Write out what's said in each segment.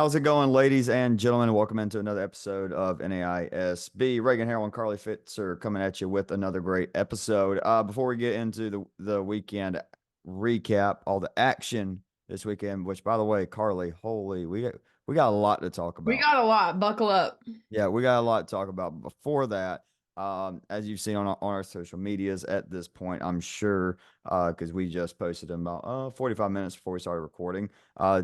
How's it going, ladies and gentlemen? Welcome into another episode of NAIA SB. Reagan Carly and Carly Fitzer coming at you with another great episode. Before we get into the weekend recap, all the action this weekend, which by the way, Carly, holy, we got a lot to talk We about. got a lot. Buckle up. Yeah, we got a lot to talk about. Before that, as you've seen on our social medias at this point, I'm sure, because we just posted them about 45 minutes before we started recording.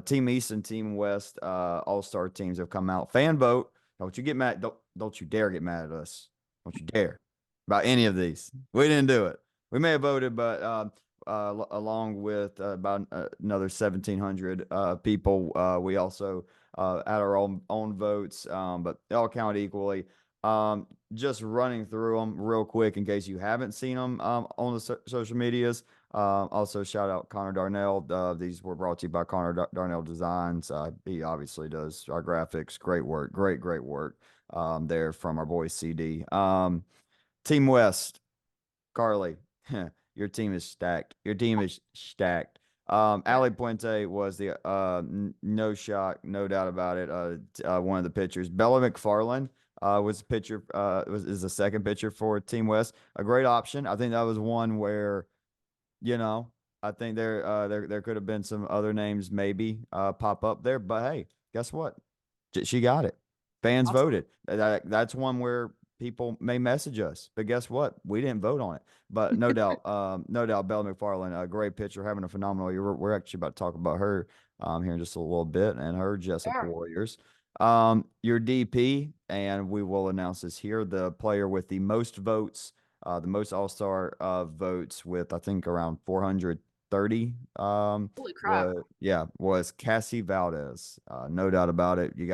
Team East and Team West All-Star teams have come out. Fan vote. Don't you get mad. Don't you dare get mad at us. Don't you dare about any of these. We didn't do it. We may have voted, but along with about another 1,700 people, we also at our own votes, but they all count equally. Just running through them real quick in case you haven't seen them on the social medias. Also, shout out Connor Darnell. These were brought to you by Connor Darnell Designs. He obviously does our graphics. Great work. Great work there from our boy CD. Team West, Carly, your team is stacked. Your team is stacked. Yeah. Ali Puente was the no shock, no doubt about it. One of the pitchers. Bella McFarland was pitcher is the second pitcher for Team West. A great option. I think that was one where, you know, I think there could have been some other names maybe pop up there, but hey, guess what? She got it. Fans Awesome. voted. That's one where people may message us, but guess what? We didn't vote on it. But no doubt, no doubt, Bella McFarland, a great pitcher, having a phenomenal year. We're actually about to talk about her here in just a little bit and her Jessup Yeah. Warriors. Your DP, and we will announce this here, the player with the most votes, the most All-Star votes with I think around 430. Holy crap. Was Cassie Valdez. No doubt about it. You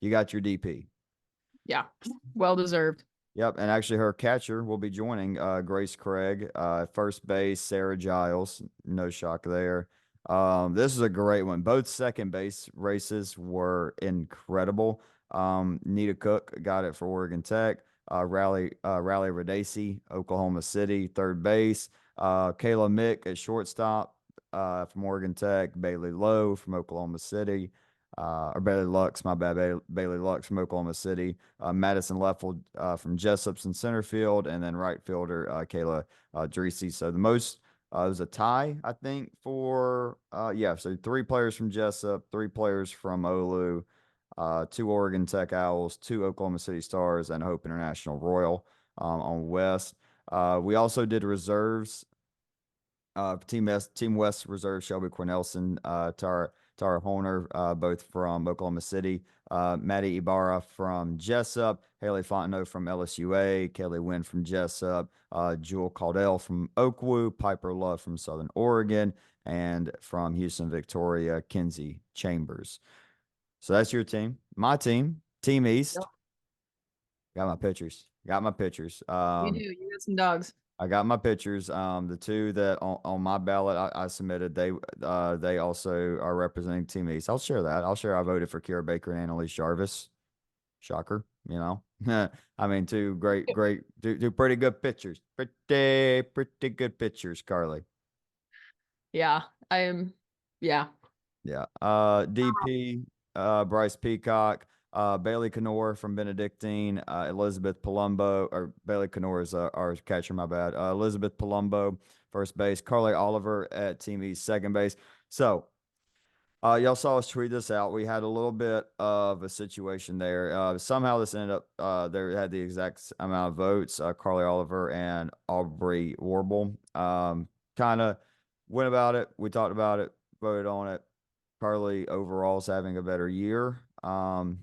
got your DP. Yeah. Well deserved. Yep, and actually her catcher will be joining Grace Craig. First base, Sarah Giles. No shock there. This is a great one. Both second base races were incredible. Nita Cook got it for Oregon Tech. Riley Radacey, Oklahoma City, third base. Kayla Mick at shortstop from Oregon Tech. Bailey Lowe from Oklahoma City. Or Bailey Lux, my bad, Bailey Lux from Oklahoma City, Madison Leffel from Jessup's in center field, and then right fielder Kayla Dreesy. So the most it was a tie, I think, for so three players from Jessup, three players from OLLU, two Oregon Tech Owls, two Oklahoma City Stars, and Hope International Royal on West. We also did reserves. Team West reserve Shelby Cornelson, Tara Horner, both from Oklahoma City. Maddie Ibarra from Jessup, Haley Fontenot from LSUA, Kelly Wynn from Jessup, Jewel Caldell from Oakwoo, Piper Love from Southern Oregon, and from Houston, Victoria, Kinsey Chambers. So that's your team. My team, Team East. Yep. Got my pitchers. Got my pitchers. You do. You got some dogs. I got my pictures. The two that on my ballot I submitted, they also are representing Team East. I'll share that. I'll share I voted for Kira Baker and Annalise Jarvis. Shocker, you know. I mean, two pretty good pitchers. Pretty good pitchers, Carly. Yeah. I am. Yeah. Yeah. DP, Bryce Peacock, Bailey Canor from Benedictine, Elizabeth Palumbo, or Bailey Canor is our catcher, my bad. Elizabeth Palumbo, first base, Carly Oliver at Team East, second base. So, y'all saw us tweet this out. We had a little bit of a situation there. Somehow this ended up, they had the exact amount of votes, Carly Oliver and Aubrey Warble. Kind of went about it. We talked about it, voted on it. Carly overall is having a better year.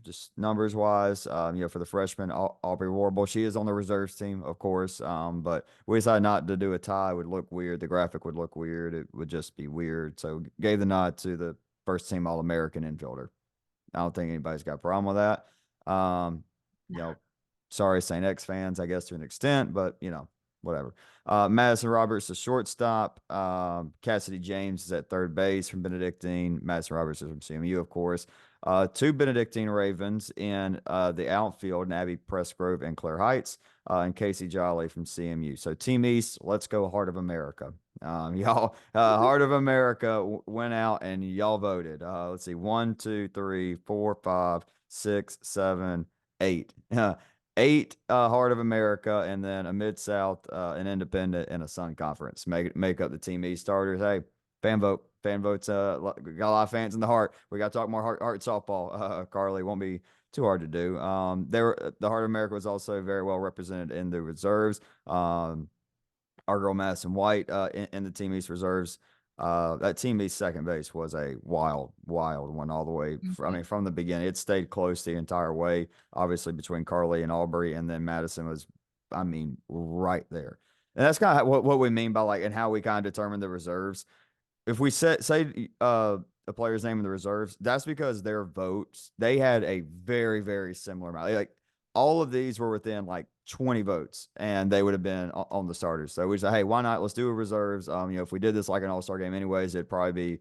Just numbers wise, for the freshman Aubrey Warble, she is on the reserves team, of course. But we decided not to do a tie. It would look weird. The graphic would look weird. It would just be weird. So gave the nod to the first team All-American infielder. I don't think anybody's got a problem with that. You know, sorry, St. X fans, I guess to an extent, but whatever. Madison Roberts, the shortstop. Cassidy James is at third base from Benedictine. Madison Roberts is from CMU, of course. Two Benedictine Ravens in the outfield, Abby Pressgrove and Claire Heights, and Casey Jolly from CMU. So Team East, let's go Heart of America. Y'all, Heart of America went out and y'all voted. Let's see, 1, 2, 3, 4, 5, 6, 7, 8. Eight Heart of America, and then a Mid-South, an Independent, and a Sun Conference make up the Team East starters. Hey, fan vote. Fan votes. Got a lot of fans in the Heart. We got to talk more Heart softball. Carly, won't be too hard to do. The Heart of America was also very well represented in the reserves. Our girl Madison White in the Team East reserves. That Team East second base was a wild one all the way. I mean, from the beginning, it stayed close the entire way. Obviously, between Carly and Aubrey, and then Madison was, I mean, right there. And that's kind of what we mean by like, and how we kind of determine the reserves. If we say a player's name in the reserves, that's because their votes, they had a very similar amount. Like all of these were within like 20 votes, and they would have been on the starters. So we said, hey, why not? Let's do a reserves. If we did this like an all-star game anyways, it'd probably be,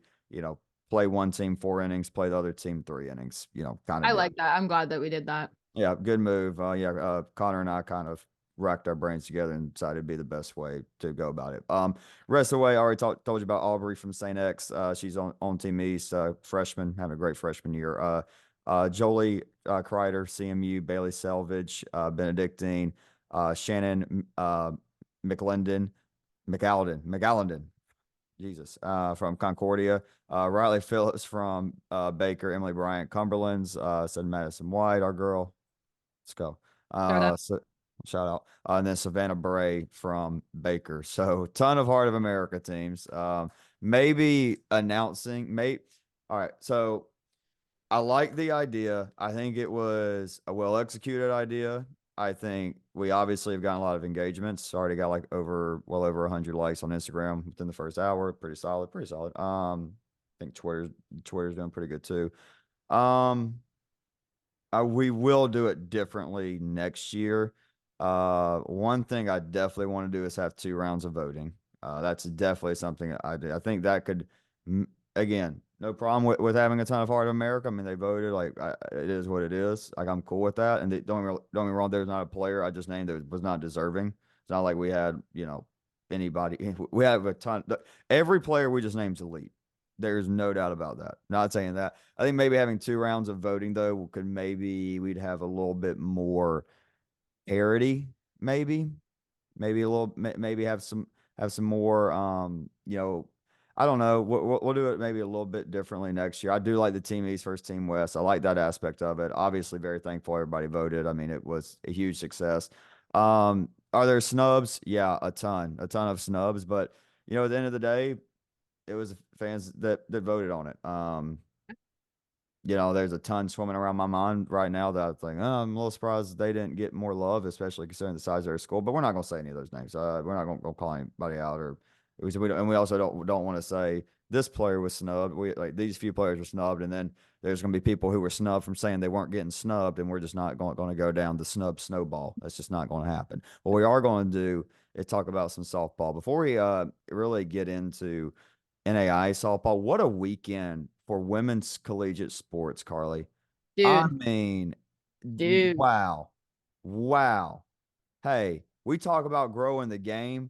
play one team 4 innings, play the other team 3 innings, kind of. I like that. I'm glad that we did that. Yeah, good move. Connor and I kind of racked our brains together and decided it'd be the best way to go about it. Rest of the way, I already told you about Aubrey from St. X. She's on Team East, freshman, having a great freshman year. Jolie Kreider, CMU, Bailey Selvage, Benedictine, Shannon McAllen, Jesus, from Concordia, Riley Phillips from Baker, Emily Bryant, Cumberland's, said Madison White, our girl. Let's go. So shout out. And then Savannah Bray from Baker. So ton of Heart of America teams. Maybe announcing, all right. So I like the idea. I think it was a well executed idea. I think we obviously have gotten a lot of engagements. Already got like well over 100 likes on Instagram within the first hour. Pretty solid. I think Twitter's doing pretty good too. We will do it differently next year. One thing I definitely want to do is have 2 rounds of voting. That's definitely something I do. I think that could, again, no problem with having a ton of Heart of America. I mean, they voted, like, it is what it is. Like, I'm cool with that. And don't get me wrong, there's not a player I just named that was not deserving. It's not like we had, anybody. We have a ton. Every player we just named is elite. There's no doubt about that. Not saying that. I think maybe having 2 rounds of voting though we'd have a little bit more parity. Maybe a little. Maybe have some more. I don't know. We'll do it maybe a little bit differently next year. I do like the Team East versus Team West. I like that aspect of it. Obviously, very thankful everybody voted. I mean, it was a huge success. Are there snubs? Yeah, a ton of snubs. But at the end of the day, it was fans that voted on it. There's a ton swimming around my mind right now that I think, I'm a little surprised they didn't get more love, especially considering the size of their school. But we're not going to say any of those names. We're not going to call anybody out, or and we also don't want to say this player was snubbed. These few players were snubbed, and then there's going to be people who were snubbed from saying they weren't getting snubbed, and we're just not going to go down the snowball. That's just not going to happen. What we are going to do is talk about some softball before we really get into NAIA softball. What a weekend for women's collegiate sports, Carly. I mean, dude. Wow. Hey, we talk about growing the game.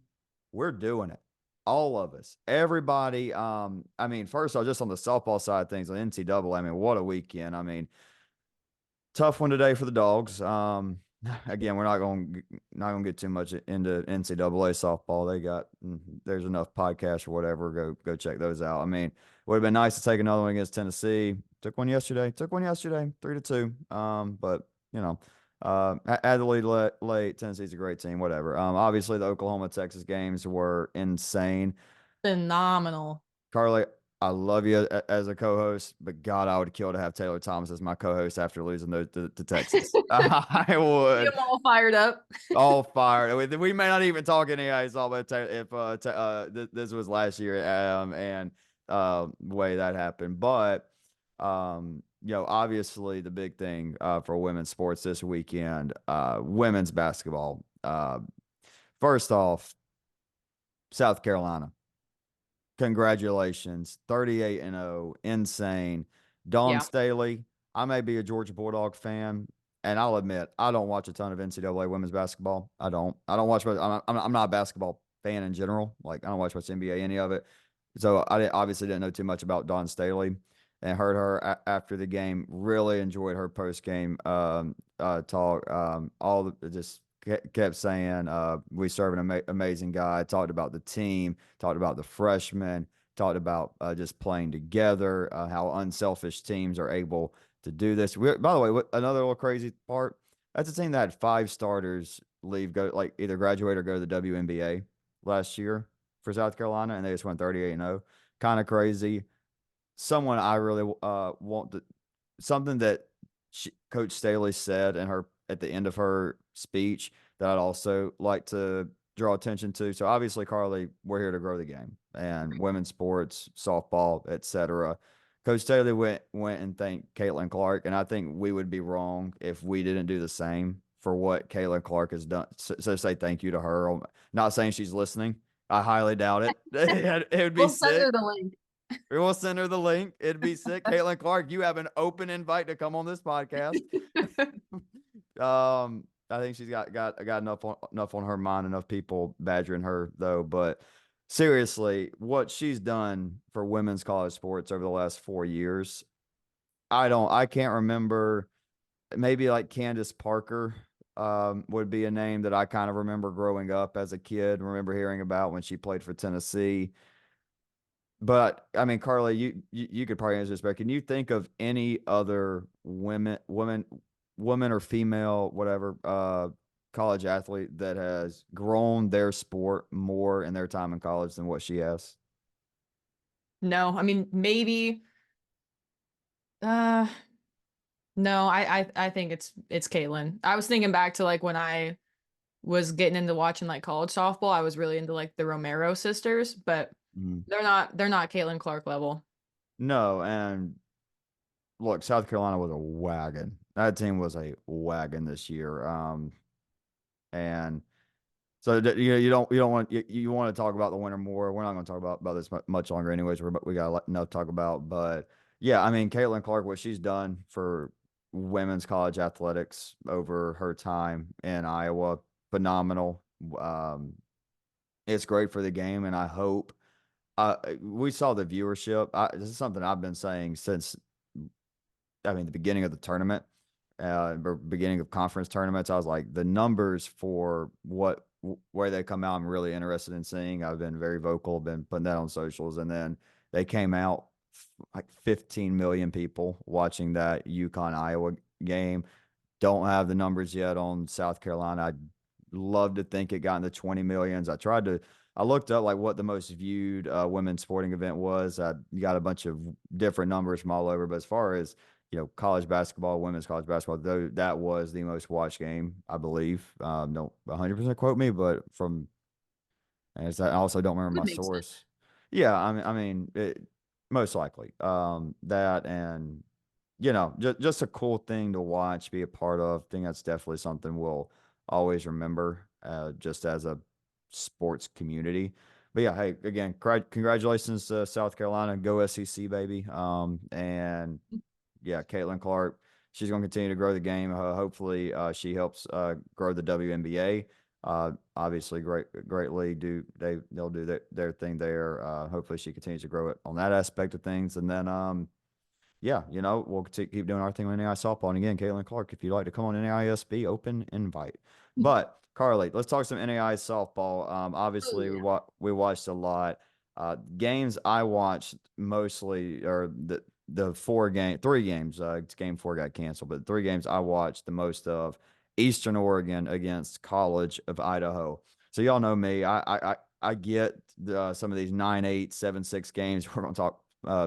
We're doing it. All of us. Everybody. First of all, just on the softball side of things, on NCAA, what a weekend. Tough one today for the Dogs. Again, we're not going to get too much into NCAA softball. There's enough podcasts or whatever. Go check those out. Would have been nice to take another one against Tennessee. Took one yesterday, 3-2. But had the lead late. Tennessee's a great team. Whatever. Obviously the Oklahoma Texas games were insane, phenomenal. Carly, I love you as a co-host, but God, I would kill to have Taylor Thomas as my co-host after losing those to Texas. I would. I'm all fired up. All fired. We may not even talk any ice all, but if this was last year, and way that happened. But obviously the big thing for women's sports this weekend, women's basketball. First off, South Carolina. Congratulations. 38-0. Insane. Dawn Staley, I may be a Georgia Bulldog fan, and I'll admit I don't watch a ton of NCAA women's basketball. I don't. I don't watch much. I'm not a basketball fan in general. Like I don't watch much NBA, any of it. So obviously didn't know too much about Dawn Staley, and heard her after the game. Really enjoyed her post game talk. Just kept saying we serve an amazing guy. Talked about the team. Talked about the freshmen. Talked about just playing together. How unselfish teams are able to do this. By the way, another little crazy part. That's a team that had 5 starters leave, go like either graduate or go to the WNBA last year for South Carolina, and they just went 38-0. Kind of crazy. Someone I really want to something that Coach Staley said in her at the end of her speech that I'd also like to draw attention to. So obviously, Carly, we're here to grow the game and women's sports, softball, etc. Coach Staley went and thanked Caitlin Clark, and I think we would be wrong if we didn't do the same for what Caitlin Clark has done. So say thank you to her. I'm not saying she's listening. I highly doubt it. It would be We'll send sick. her the link. We will send her the link. It'd be sick. Caitlin Clark, you have an open invite to come on this podcast. I think she's got enough on her mind, enough people badgering her though. But seriously, what she's done for women's college sports over the last 4 years, I can't remember. Maybe like Candace Parker would be a name that I kind of remember growing up as a kid. Remember hearing about when she played for Tennessee. But I mean, Carly, you could probably answer this better. Can you think of any other women or female, whatever, college athlete that has grown their sport more in their time in college than what she has? No, I mean maybe uh no, I think it's Caitlin. I was thinking back to like when I was getting into watching like college softball, I was really into like the Romero sisters, but Mhm. they're not Caitlin Clark level. No, and look, South Carolina was a wagon. That team was a wagon this year. And so you don't want you want to talk about the winter more. We're not going to talk about this much longer, anyways. We got enough to talk about. But yeah, I mean, Caitlin Clark, what she's done for women's college athletics over her time in Iowa, phenomenal. Um, it's great for the game, and I hope we saw the viewership. This is something I've been saying since the beginning of the tournament, or beginning of conference tournaments. I was like, the numbers for where they come out, I'm really interested in seeing. I've been very vocal, been putting that on socials, and then they came out like 15 million people watching that UConn Iowa game. Don't have the numbers yet on South Carolina. I'd love to think it got in the 20 millions. I looked up like what the most viewed women's sporting event was. I got a bunch of different numbers from all over, but as far as college basketball, women's college basketball, though, that was the most watched game, I believe. Don't 100% quote me, but as I also don't remember Would my make sense. source. Yeah, most likely. That and just a cool thing to watch, be a part of. I think that's definitely something we'll always remember, just as a sports community. But yeah, hey, again, congratulations to South Carolina. Go SEC, baby. And yeah, Caitlin Clark, she's going to continue to grow the game. Hopefully, she helps grow the WNBA. Obviously, greatly they'll do their thing there. Hopefully, she continues to grow it on that aspect of things, and then yeah, we'll keep doing our thing with NAIA softball. And again, Caitlin Clark, if you'd like to come on NAIA SB, open invite. But Carly, let's talk some NAIA softball. Oh Obviously, yeah. we watched a lot. Games I watched mostly, or the 3 games. Game 4 got canceled, but 3 games I watched the most of. Eastern Oregon against College of Idaho. So y'all know me. I get some of these 9-8, 7-6 games. We're gonna talk.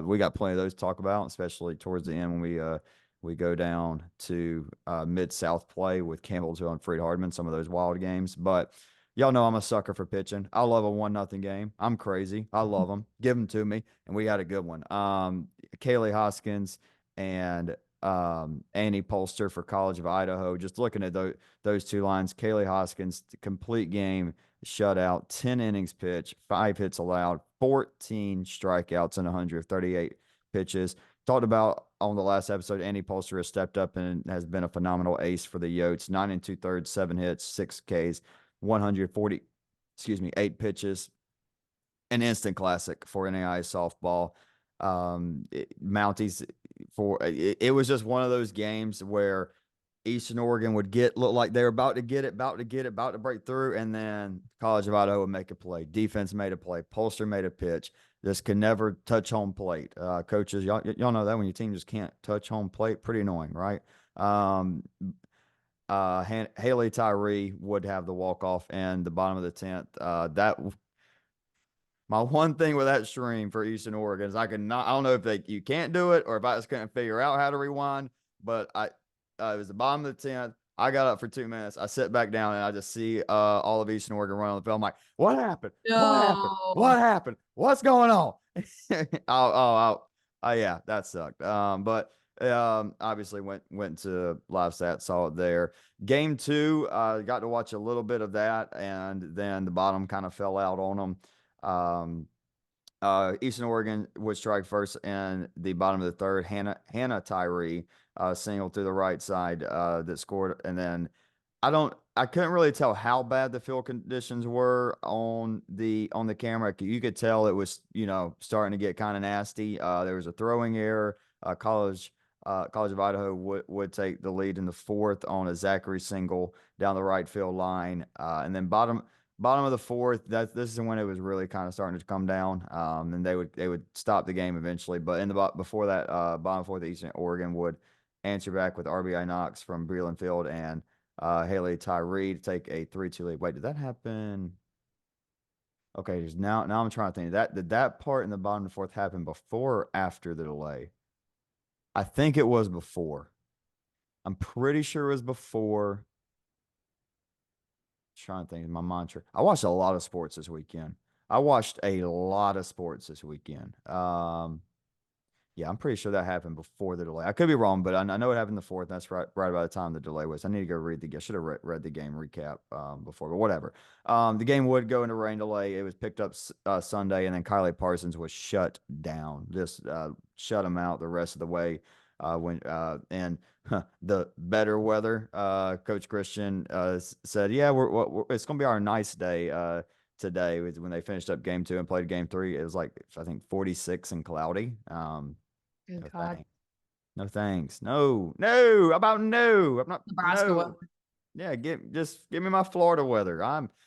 We got plenty of those to talk about, especially towards the end when we go down to Mid South play with Campbellsville and Freed-Hardeman. Some of those wild games, but y'all know I'm a sucker for pitching. I love a 1-0 game. I'm crazy. I love them. Give them to me, and we had a good one. Kaylee Hoskins and Annie Polster for College of Idaho. Just looking at those 2 lines, Kaylee Hoskins, complete game, shutout, 10 innings pitch, 5 hits allowed, 14 strikeouts, and 138 pitches. talked about on the last episode, Andy Polster has stepped up and has been a phenomenal ace for the Yotes. 9 2/3, 7 hits, 6 Ks, 140, 8 pitches. An instant classic for NAIA softball. Mounties it was just one of those games where Eastern Oregon would look like they were about to get it, about to break through, and then College of Idaho would make a play. Defense made a play. Polster made a pitch. Just could never touch home plate. Coaches, y'all know that when your team just can't touch home plate, pretty annoying, right? Haley Tyree would have the walk off in the bottom of the 10th. My one thing with that stream for Eastern Oregon is I don't know if you can't do it or if I just couldn't figure out how to rewind, but it was the bottom of the 10th. I got up for 2 minutes. I sit back down and I just see all of Eastern Oregon running on the field. I'm like, what happened? What happened? What No. happened? What's going on? Yeah, that sucked. But obviously went to live stat, saw it there. Game 2, got to watch a little bit of that, and then the bottom kind of fell out on them. Eastern Oregon would strike first in the bottom of the 3rd. Hannah Tyree single to the right side that scored, and then I couldn't really tell how bad the field conditions were on the camera. You could tell it was starting to get kind of nasty. There was a throwing error. College of Idaho would take the lead in the 4th on a Zachary single down the right field line, and then bottom of the 4th, this is when it was really kind of starting to come down. And they would stop the game eventually. But before that, bottom 4th, Eastern Oregon would answer back with RBI knocks from Breland Field and Haley Tyree to take a 3-2 lead. Wait, did that happen? Okay, now I'm trying to think. Did that part in the bottom of the 4th happen before or after the delay? I think it was before. I'm pretty sure it was before. Trying to think of my mantra. I watched a lot of sports this weekend. Yeah, I'm pretty sure that happened before the delay. I could be wrong, but I know it happened the 4th. That's right by the time the delay was. I need to go read I should have read the game recap before, but whatever. The game would go into rain delay. It was picked up Sunday, and then Kylie Parsons was shut down. Just shut him out the rest of the way. And the better weather, Coach Christian said, "Yeah, it's going to be our nice day today." When they finished up game 2 and played game 3, it was like I think 46 and cloudy. Good No God. thanks. No thanks. No. About no. I'm not. Nebraska No. weather. Yeah, just give me my Florida weather.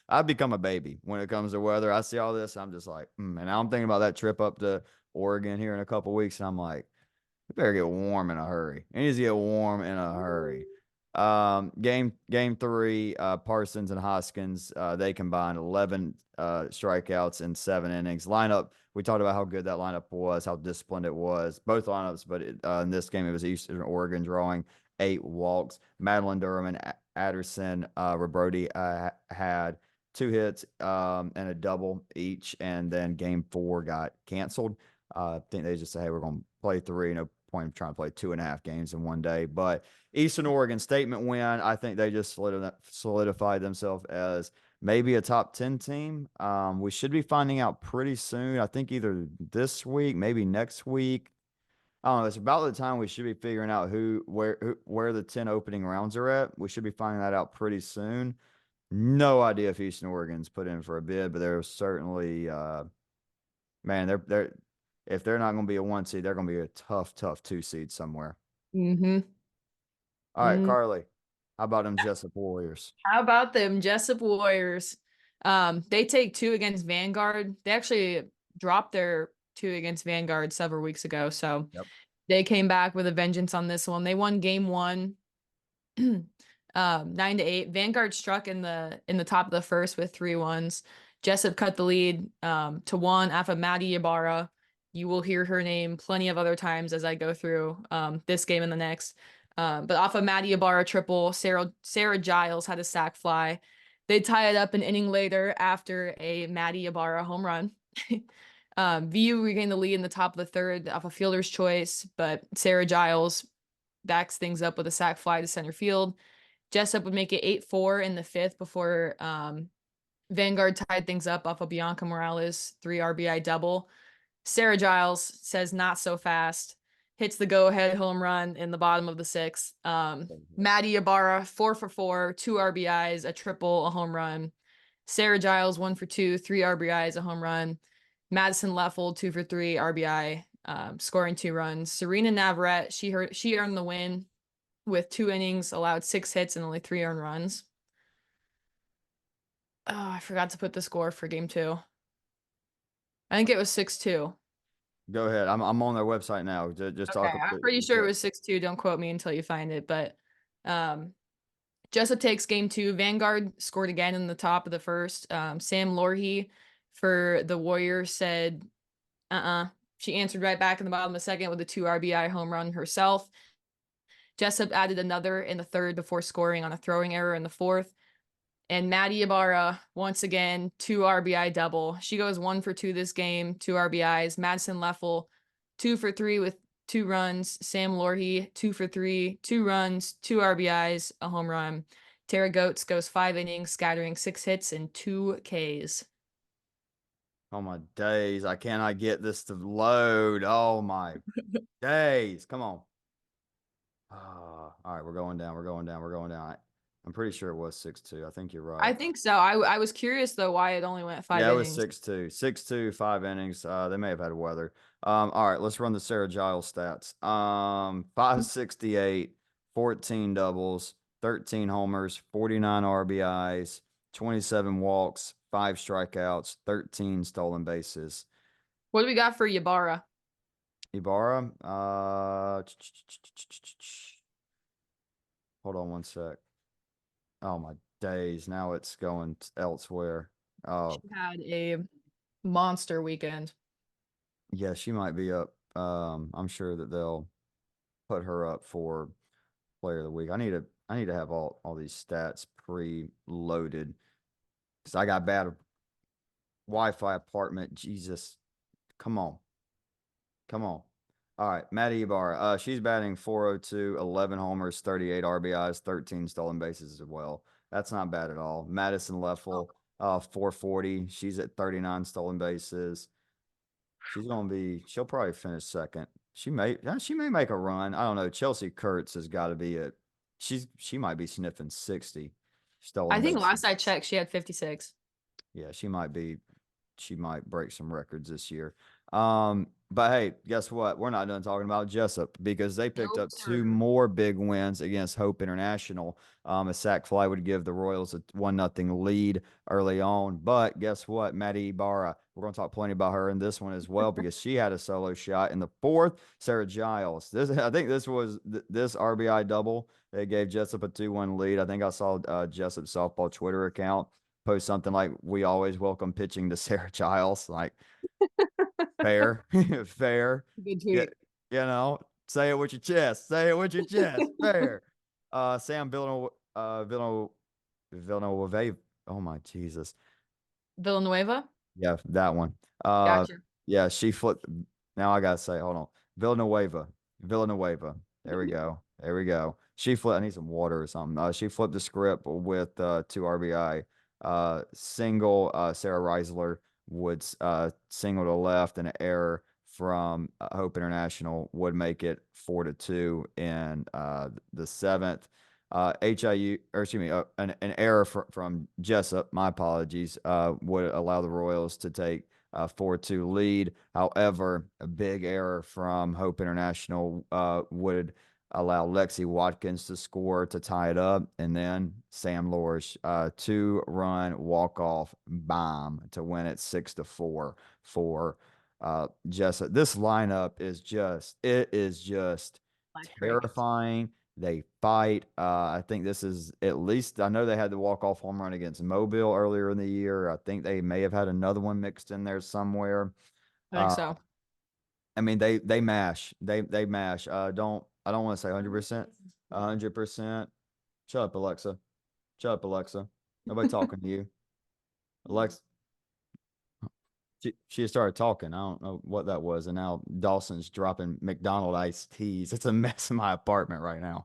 I've become a baby when it comes to weather. I see all this, I'm just like, and now I'm thinking about that trip up to Oregon here in a couple weeks, and I'm like, we better get warm in a hurry. It needs to get warm in a hurry. Game 3, Parsons and Hoskins, they combined 11 strikeouts in 7 innings. Lineup, we talked about how good that lineup was, how disciplined it was. Both lineups, but in this game, it was Eastern Oregon drawing 8 walks. Madeline Durham and Adderson Robrody had 2 hits and a double each, and then game 4 got canceled. I think they just said, hey, we're going to play 3. No point of trying to play 2.5 games in one day. But Eastern Oregon statement win. I think they just solidified themselves as maybe a top 10 team. We should be finding out pretty soon. I think either this week, maybe next week. I don't know. It's about the time we should be figuring out where the 10 opening rounds are at. We should be finding that out pretty soon. No idea if Eastern Oregon's put in for a bid, but they're certainly, man, they're if they're not going to be a 1 seed, they're going to be a tough 2 seed somewhere. Mm-hmm. All right, Carly, how about them Jessup Warriors? How about them Jessup Warriors? They take 2 against Vanguard. They actually dropped their 2 against Vanguard several weeks ago, so Yep. they came back with a vengeance on this one. They won game 1, 9-8. Vanguard struck in the top of the 1st with 3 1s. Jessup cut the lead to 1 off of Maddie Ibarra. You will hear her name plenty of other times as I go through this game and the next. But off of Maddie Ibarra triple, Sarah Giles had a sac fly. They tie it up an inning later after a Maddie Ibarra home run. VU regained the lead in the top of the 3rd off a fielder's choice, but Sarah Giles backs things up with a sac fly to center field. Jessup would make it 8-4 in the 5th before Vanguard tied things up off of Bianca Morales' 3 RBI double. Sarah Giles says not so fast. hits the go-ahead home run in the bottom of the sixth. Maddie Ibarra, 4 for 4, 2 RBIs, a triple, a home run. Sarah Giles, 1 for 2, 3 RBIs, a home run. Madison Leffel, 2 for 3, RBI, scoring 2 runs. Serena Navarrete, she earned the win with 2 innings, allowed 6 hits and only 3 earned runs. Oh, I forgot to put the score for game 2. I think it was 6-2. Go ahead. I'm on their website now. Just Okay, talk. I'm pretty sure it was 6-2. Don't quote me until you find it. But Jessup takes game 2. Vanguard scored again in the top of the first. Sam Lorhe for the Warriors said, She answered right back in the bottom of the second with a 2 RBI home run herself. Jessup added another in the third before scoring on a throwing error in the fourth. And Maddie Ibarra, once again, 2 RBI double. She goes 1 for 2 this game, 2 RBIs. Madison Leffel, 2 for 3 with 2 runs. Sam Lorhe, 2 for 3, 2 runs, 2 RBIs, a home run. Tara Goetz goes 5 innings, scattering 6 hits and 2 Ks. Oh my days. I cannot get this to load. Oh my days. Come on. All right, we're going down. We're going down. We're going down. I'm pretty sure it was 6-2. I think you're right. I think so. I was curious though why it only went 5 Yeah, it was innings. 6-2. 6-2, 5 innings. They may have had weather. All right, let's run the Sarah Giles stats. 568, 14 doubles, 13 homers, 49 RBIs, 27 walks, 5 strikeouts, 13 stolen bases. What do we got for Ibarra? Ibarra, hold on one sec. Oh my days. Now it's going elsewhere. Oh, She had a monster weekend. yeah, she might be up. I'm sure that they'll put her up for player of the week. I need to have all these stats pre-loaded because I got bad Wi-Fi apartment. Jesus, come on. All right, Maddie Ibarra. She's batting 402, 11 homers, 38 RBIs, 13 stolen bases as well. That's not bad at all. Madison Leffel, 440. She's at 39 stolen bases. She'll probably finish second. She may make a run. I don't know. Chelsea Kurtz has got to be she might be sniffing 60 stolen I think bases. last I checked, she had 56. Yeah, she might break some records this year. But hey, guess what? We're not done talking about Jessup because they picked up 2 more big wins against Hope International. A sac fly would give the Royals a 1-0 lead early on. But guess what? Maddie Ibarra, we're going to talk plenty about her in this one as well because she had a solo shot in the fourth. Sarah Giles. I think this was this RBI double. They gave Jessup a 2-1 lead. I think I saw Jessup softball Twitter account post something like, "We always welcome pitching to Sarah Giles." Like, fair, fair. Good Yeah, tweet. say it with your chest. Say it with your chest. Fair. Sam Villanueva. Oh my Jesus. Villanueva? Yeah, that one. Gotcha. Yeah, she flipped. Now I gotta say, hold on. Villanueva. There we go. There we go. She flipped. I need some water or something. She flipped the script with 2 RBI. Single. Sarah Reisler would single to left, and an error from Hope International would make it 4-2 in the seventh. HIU, or excuse me, an error from Jessup, my apologies, would allow the Royals to take a 4-2 lead. However, a big error from Hope International would allow Lexi Watkins to score to tie it up, and then Sam Lorsch 2-run walk-off bomb to win it 6-4 for Jessup. This lineup is just terrifying. They fight. I think this is at least, I know they had the walk-off home run against Mobile earlier in the year. I think they may have had another one mixed in there somewhere. I think so. I mean, they mash. They mash. I don't want to say 100%. 100%. Shut up, Alexa. Shut up, Alexa. Nobody talking to you. Alexa. She started talking. I don't know what that was. And now Dawson's dropping McDonald iced teas. It's a mess in my apartment right now.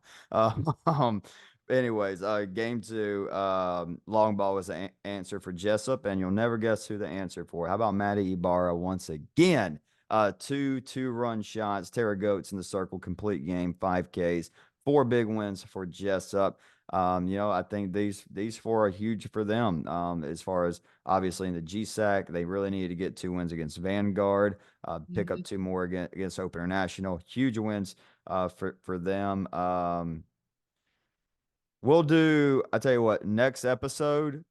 Anyways, game 2, long ball was the answer for Jessup, and you'll never guess who the answer for. How about Maddie Ibarra once again Two two-run shots. Tara Goats in the circle, complete game, 5Ks, 4 big wins for Jessup. I think these 4 are huge for them. As far as obviously in the GSAC, they really needed to get 2 wins against Vanguard, pick up 2 more against Open International. Huge wins for them. I tell you what, next episode,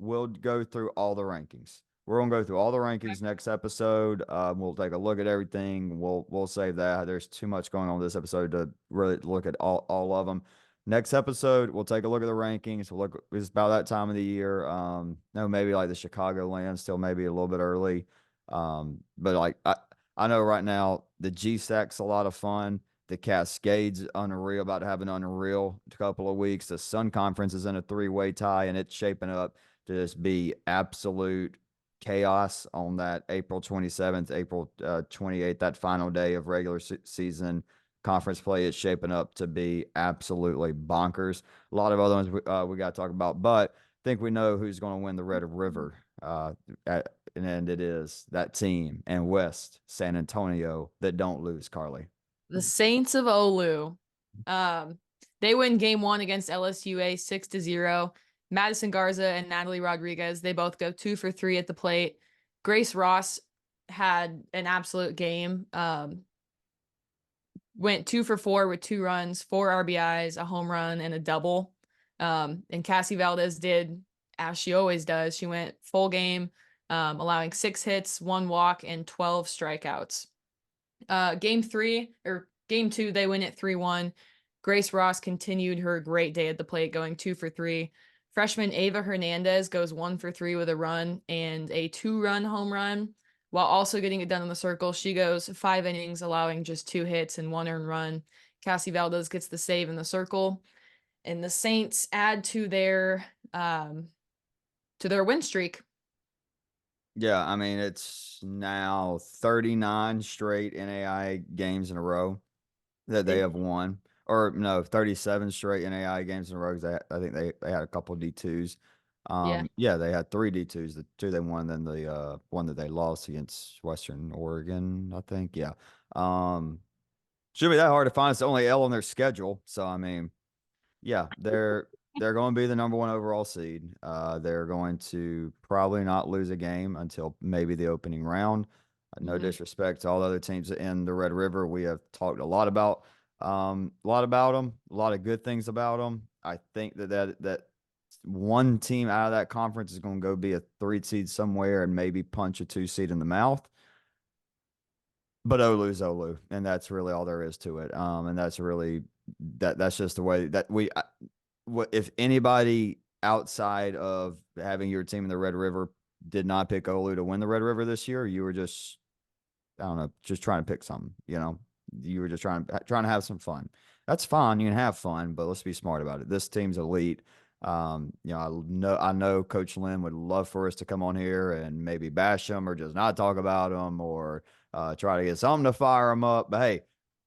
we'll go through all the rankings. We're gonna go through all the rankings next episode. We'll take a look at everything. We'll save that. There's too much going on this episode to really look at all of them. Next episode, we'll take a look at the rankings. We'll look. It's about that time of the year. No, maybe like the Chicagoland, still maybe a little bit early. But like I know right now the GSAC's a lot of fun. The Cascades unreal, about to have an unreal couple of weeks. The Sun Conference is in a 3-way tie, and it's shaping up to just be absolute chaos on that April 27th, April 28th, that final day of regular season conference play. Is shaping up to be absolutely bonkers. A lot of other ones we got to talk about, but I think we know who's going to win the Red River. And it is that team and West San Antonio that don't lose, Carly. The Saints of OLLU. They win game 1 against LSUA 6-0. Madison Garza and Natalie Rodriguez, they both go 2 for 3 at the plate. Grace Ross had an absolute game. Went 2 for 4 with 2 runs, 4 RBIs, a home run, and a double. And Cassie Valdez did as she always does. She went full game, allowing 6 hits, 1 walk, and 12 strikeouts. Game 2, they win at 3-1. Grace Ross continued her great day at the plate, going 2 for 3. Freshman Ava Hernandez goes 1 for 3 with a run and a 2-run home run, while also getting it done in the circle. She goes 5 innings, allowing just 2 hits and 1 earned run. Cassie Valdez gets the save in the circle, and the Saints add to their win streak. Yeah, I mean, it's now 39 straight NAIA games in a row that they have won. Or no, 37 straight NAIA games in a row. I think they had a couple D2s. Yeah, they had 3 D2s. The 2 they won, then the one that they lost against Western Oregon, I think. Yeah. Shouldn't be that hard to find. It's the only L on their schedule. So I mean, yeah, they're going to be the #1 overall seed. They're going to probably not lose a game until maybe the opening round. No disrespect to all the other teams in the Red River. We have talked a lot about them, a lot of good things about them. I think that one team out of that conference is going to go be a 3 seed somewhere and maybe punch a 2 seed in the mouth. But OLLU's OLLU, and that's really all there is to it. And that's really that's just the way that if anybody outside of having your team in the Red River did not pick OLLU to win the Red River this year, you were just, I don't know, just trying to pick something. You were just trying to have some fun. That's fine. You can have fun, but let's be smart about it. This team's elite. I know Coach Lynn would love for us to come on here and maybe bash them or just not talk about them or try to get something to fire them up. But hey,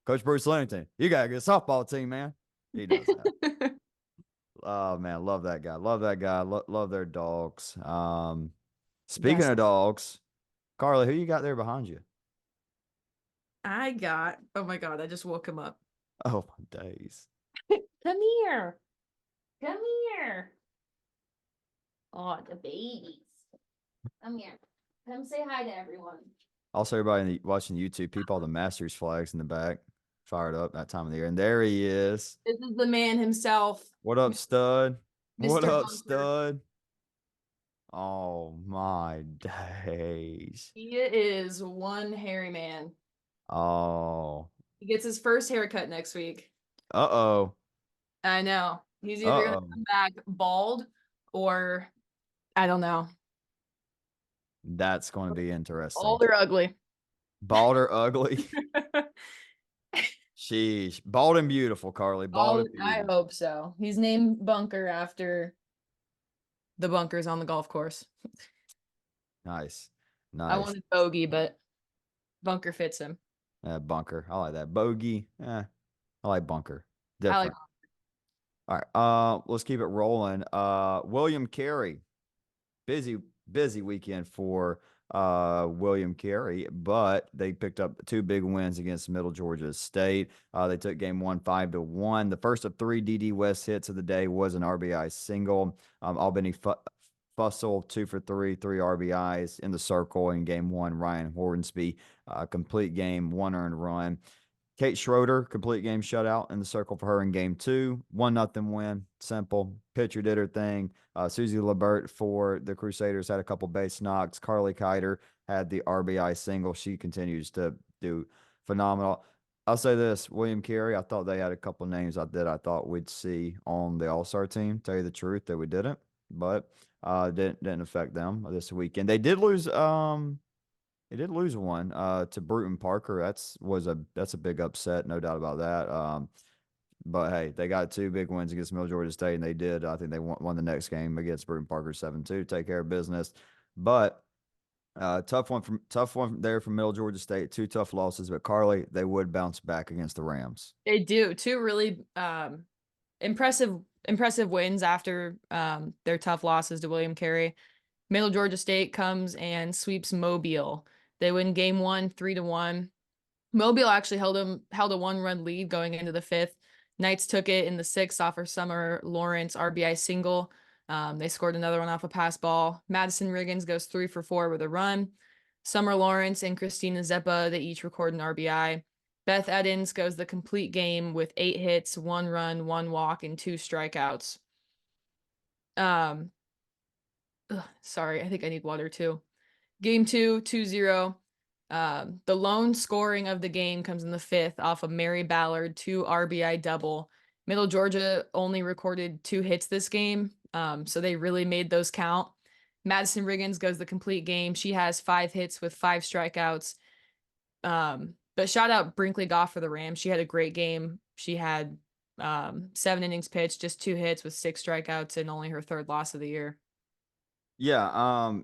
Coach Bruce Lennington, you got a good softball team, man. He knows that. Oh man, love that guy. Love that guy. Love their dogs. Speaking of dogs, Carly, who you got there behind you? Oh my God, I just woke him up. Oh my days. Come here. Come here. Oh, the babies. Come here. Come say hi to everyone. Also, everybody watching YouTube, peep all the Masters flags in the back. Fired up that time of the year. And there he is. This is the man himself. What up, stud? What Mr. up, Bunker. stud? Oh my days. He is one hairy man. Oh. He gets his first haircut next week. Uh-oh. I know. He's either going to come back bald or I don't know. That's going to be interesting. Bald or ugly. Bald or ugly? Sheesh. Bald and beautiful, Carly. Bald and beautiful. I hope so. He's named Bunker after the bunkers on the golf course. Nice. I wanted Bogey, but Bunker fits him. Bunker. I like that. Bogey. I like Bunker. Different. I like Bunker. All right. Let's keep it rolling. William Carey. Busy weekend for William Carey, but they picked up two big wins against Middle Georgia State. They took game one 5-1. The first of three DD West hits of the day was an RBI single. Albany Fussell 2 for 3, 3 RBIs in the circle in game one. Ryan Hornsby, complete game, 1 earned run. Kate Schroeder, complete game shutout in the circle for her in game two. 1-0 win. Simple. Pitcher did her thing. Susie Lebert for the Crusaders had a couple base knocks. Carly Kiter had the RBI single. She continues to do phenomenal. I'll say this, William Carey, I thought they had a couple names that I thought we'd see on the All-Star team. Tell you the truth, that we didn't, but didn't affect them this weekend. They did lose one to Bruton Parker. That's a big upset, no doubt about that. But hey, they got two big wins against Middle Georgia State, and they did. I think they won the next game against Bruton Parker 7-2, take care of business. But tough one there from Middle Georgia State. Two tough losses, but Carly, they would bounce back against the Rams. They do. Two really impressive wins after their tough losses to William Carey. Middle Georgia State comes and sweeps Mobile. They win game one, 3-1. Mobile actually held a 1-run lead going into the fifth. Knights took it in the sixth off of Summer Lawrence RBI single. They scored another one off a pass ball. Madison Riggins goes 3 for 4 with a run. Summer Lawrence and Christina Zeppa, they each record an RBI. Beth Edens goes the complete game with 8 hits, 1 run, 1 walk, and 2 strikeouts. Sorry, I think I need water too. Game 2, 2-0. The lone scoring of the game comes in the fifth off of Mary Ballard, 2 RBI double. Middle Georgia only recorded 2 hits this game, so they really made those count. Madison Riggins goes the complete game. She has 5 hits with 5 strikeouts. But shout out Brinkley Goff for the Rams. She had a great game. She had 7 innings pitched, just 2 hits with 6 strikeouts, and only her 3rd loss of the year. Yeah.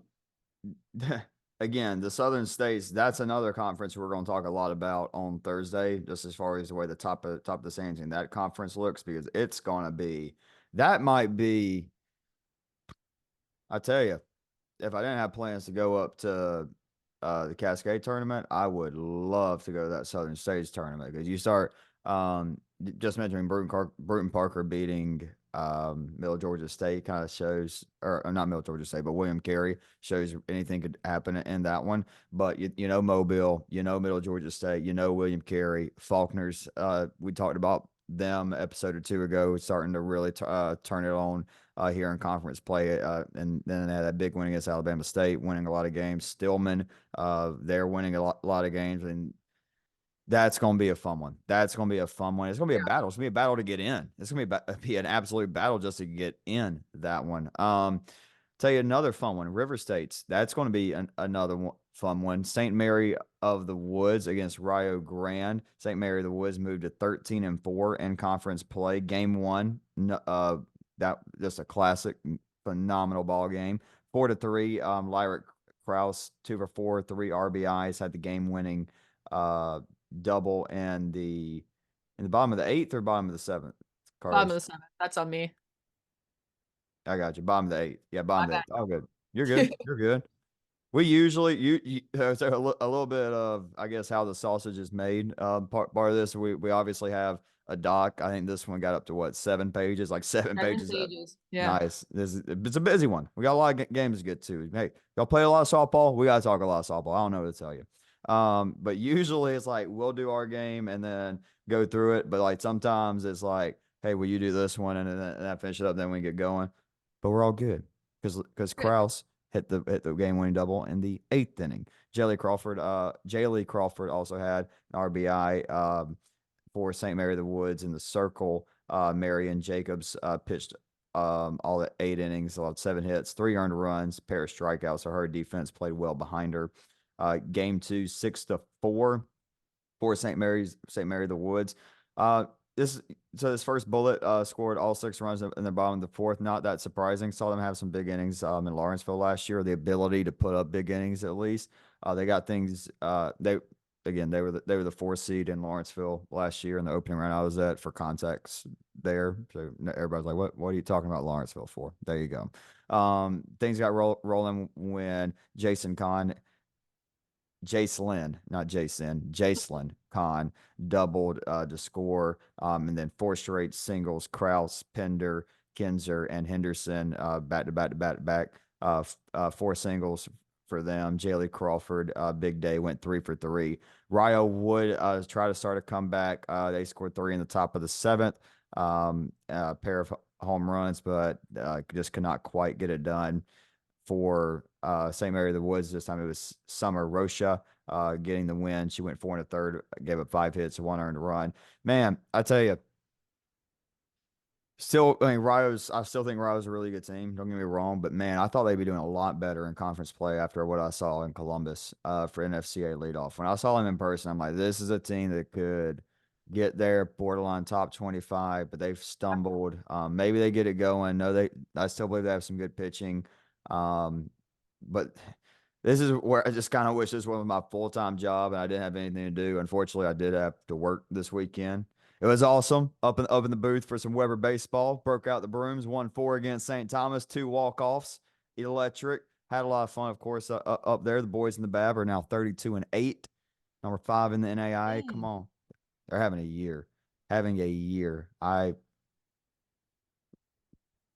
Again, the Southern States, that's another conference we're going to talk a lot about on Thursday, just as far as the way the top of the standings in that conference looks, because it's going to be, that might be, I tell you, if I didn't have plans to go up to the Cascade tournament, I would love to go to that Southern States tournament, because you start just mentioning Bruton Parker beating Middle Georgia State kind of shows, or not Middle Georgia State, but William Carey shows anything could happen in that one. But you know Mobile, you know Middle Georgia State, you know William Carey, Faulkner's. We talked about them episode or two ago, starting to really turn it on here in conference play. And then they had that big win against Alabama State, winning a lot of games. Stillman, they're winning a lot of games, and that's going to be a fun one. That's going to be a fun one. It's going to be a battle. It's going to be a battle to get in. It's going to be an absolute battle just to get in that one. Tell you another fun one, River States. That's going to be another fun one. St. Mary of the Woods against Rio Grande. St. Mary of the Woods moved to 13-4 in conference play. Game 1, that just a classic, phenomenal ball game. 4-3. Lyric Krause 2 for 4, 3 RBIs, had the game winning double in the bottom of the 8th or bottom of the 7th? Bottom of the 7th. That's on me. I got you. Bottom of the 8th. Yeah, bottom of the 8th. Oh, good. You're good. You're good. We usually so a little bit of, I guess, how the sausage is made. Part of this, we obviously have a doc. I think this one got up to what, 7 pages, like 7 pages. Yeah. Nice. It's a busy one. We got a lot of games to get to. Hey, y'all play a lot of softball. We got to talk a lot of softball. I don't know what to tell you. But usually it's like we'll do our game and then go through it. But like sometimes it's like, hey, will you do this one and then finish it up? Then we get going. But we're all good because Krause hit the game winning double in the 8th inning. Jaylee Crawford also had an RBI for St. Mary of the Woods in the circle. Marion Jacobs pitched all the 8 innings, allowed 7 hits, 3 earned runs, pair of strikeouts. So her defense played well behind her. Game 2, 6-4 for St. Mary of the Woods. This first bullet scored all 6 runs in the bottom of the 4th. Not that surprising. Saw them have some big innings in Lawrenceville last year. The ability to put up big innings at least. They got things. They were the 4th seed in Lawrenceville last year in the opening round I was at, for context there. So everybody's like, what are you talking about Lawrenceville for? There you go. Things got rolling when Jason Kahn Jacelyn, not Jason, Jacelyn Kahn doubled to score. And then four straight singles, Kraus, Pender, Kinzer, and Henderson back to back to back to back. Four singles for them. Jaylee Crawford, big day, went 3 for 3. Rio would try to start a comeback. They scored 3 in the top of the 7th. A pair of home runs, but just could not quite get it done. For same area of the woods this time, it was Summer Rocha getting the win. She went 4 1/3, gave up 5 hits, 1 earned run. Man, I tell you, still, I mean, I still think Rio's a really good team. Don't get me wrong, but man, I thought they'd be doing a lot better in conference play after what I saw in Columbus for NFCA leadoff. When I saw them in person, I'm like, this is a team that could get there, borderline top 25, but they've stumbled. Maybe they get it going. No, I still believe they have some good pitching. But this is where I just kind of wish this was my full-time job and I didn't have anything to do. Unfortunately, I did have to work this weekend. It was awesome. Up in the booth for some Weber baseball. Broke out the brooms. 1-4 against St. Thomas. 2 walk-offs. Electric. Had a lot of fun, of course, up there. The boys in the BAB are now 32-8. Number 5 in the NAIA. Come on. They're having a year. Having a year.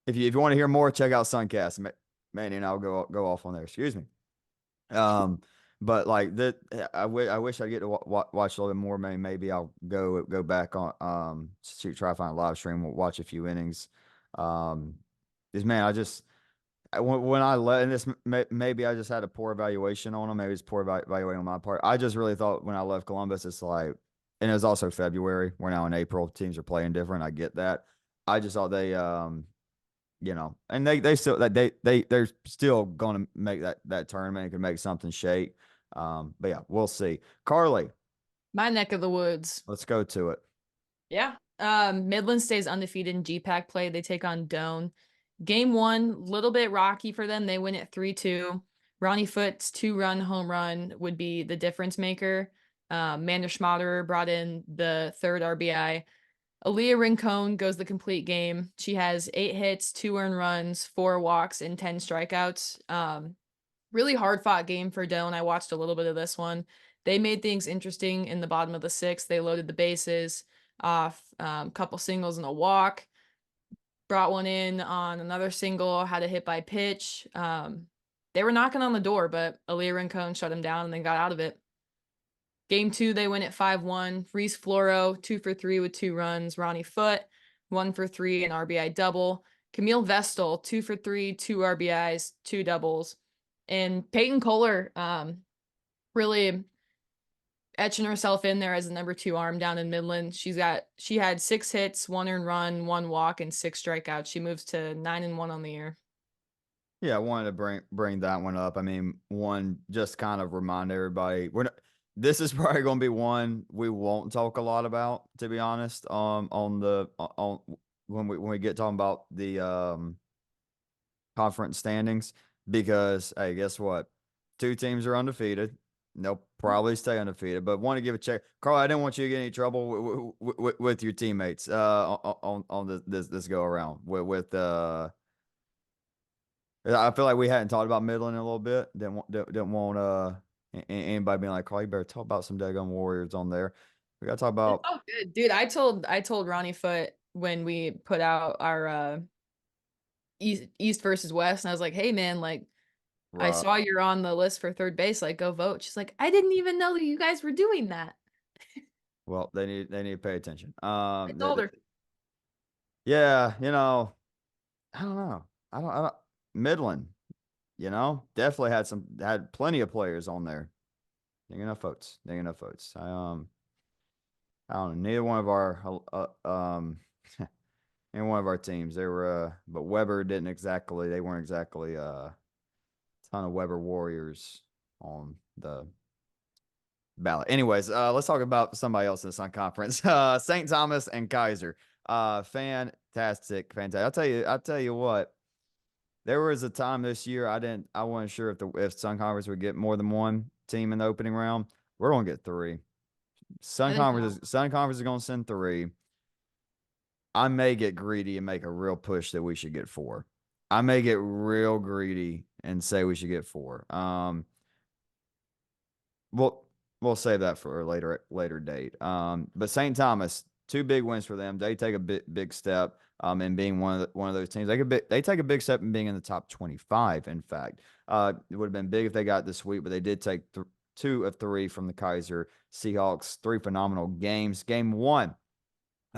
If you want to hear more, check out Suncast. Manny and I'll go off on there. Excuse me. But like that, I wish I get to watch a little bit more. Maybe I'll go back on to try to find a live stream. We'll watch a few innings. This man, when I let and this maybe I just had a poor evaluation on them. Maybe it's poor evaluation on my part. I just really thought when I left Columbus, it's like, and it was also February. We're now in April. Teams are playing different. I get that. I just thought they and they're still going to make that tournament and can make something shake. But yeah, we'll see. Carly, My neck of the woods. let's go to it. Yeah. Midland stays undefeated in GPAC play. They take on Doane. Game 1, little bit rocky for them. They win at 3-2. Ronnie Foot's 2-run home run would be the difference maker. Amanda Schmaderer brought in the 3rd RBI. Aaliyah Rincon goes the complete game. She has 8 hits, 2 earned runs, 4 walks, and 10 strikeouts. Really hard fought game for Doane. I watched a little bit of this one. They made things interesting in the bottom of the 6th. They loaded the bases off, couple singles and a walk. Brought one in on another single, had a hit by pitch. They were knocking on the door, but Aaliyah Rincon shut them down and they got out of it. Game 2, they win at 5-1. Reese Floro, 2 for 3 with 2 runs. Ronnie Foot, 1 for 3, an RBI double. Camille Vestal, 2 for 3, 2 RBIs, 2 doubles. And Peyton Kohler really etching herself in there as the number 2 arm down in Midland. She had 6 hits, 1 earned run, 1 walk, and 6 strikeouts. She moves to 9-1 on the year. Yeah, I wanted to bring that one up. I mean, one, just kind of remind everybody this is probably going to be one we won't talk a lot about, to be honest. On when we get talking about the conference standings, because hey, guess what? 2 teams are undefeated. They'll probably stay undefeated, but want to give a check. Carl, I didn't want you to get any trouble with your teammates on this go around with I feel like we hadn't talked about Midland in a little bit. Didn't want anybody being like, Carl, you better talk about some daggone Warriors on there. We got to talk about. Oh, good, dude. I told Ronnie Foot when we put out our East versus West, and I was like, hey man, like I saw you're on the list for 3rd base, like go vote. She's like, I didn't even know that you guys were doing that. Well, they need to pay attention. I told her. Yeah, I don't know. I don't Midland, definitely had plenty of players on there. Dang enough votes. I don't know. Neither one of our any one of our teams. They were but Weber they weren't exactly a ton of Weber Warriors on the ballot. Anyways, let's talk about somebody else in the Sun Conference. St. Thomas and Kaiser. Fantastic. I'll tell you what. There was a time this year I wasn't sure if Sun Conference would get more than one team in the opening round. We're gonna get 3. Sun Conference is gonna send 3. I may get greedy and make a real push that we should get 4. I may get real greedy and say we should get 4. we'll save that for a later date. But St. Thomas, two big wins for them. They take a big step in being one of those teams. They take a big step in being in the top 25. In fact, it would have been big if they got this week, but they did take 2 of 3 from the Kaiser Seahawks. 3 phenomenal games. Game 1.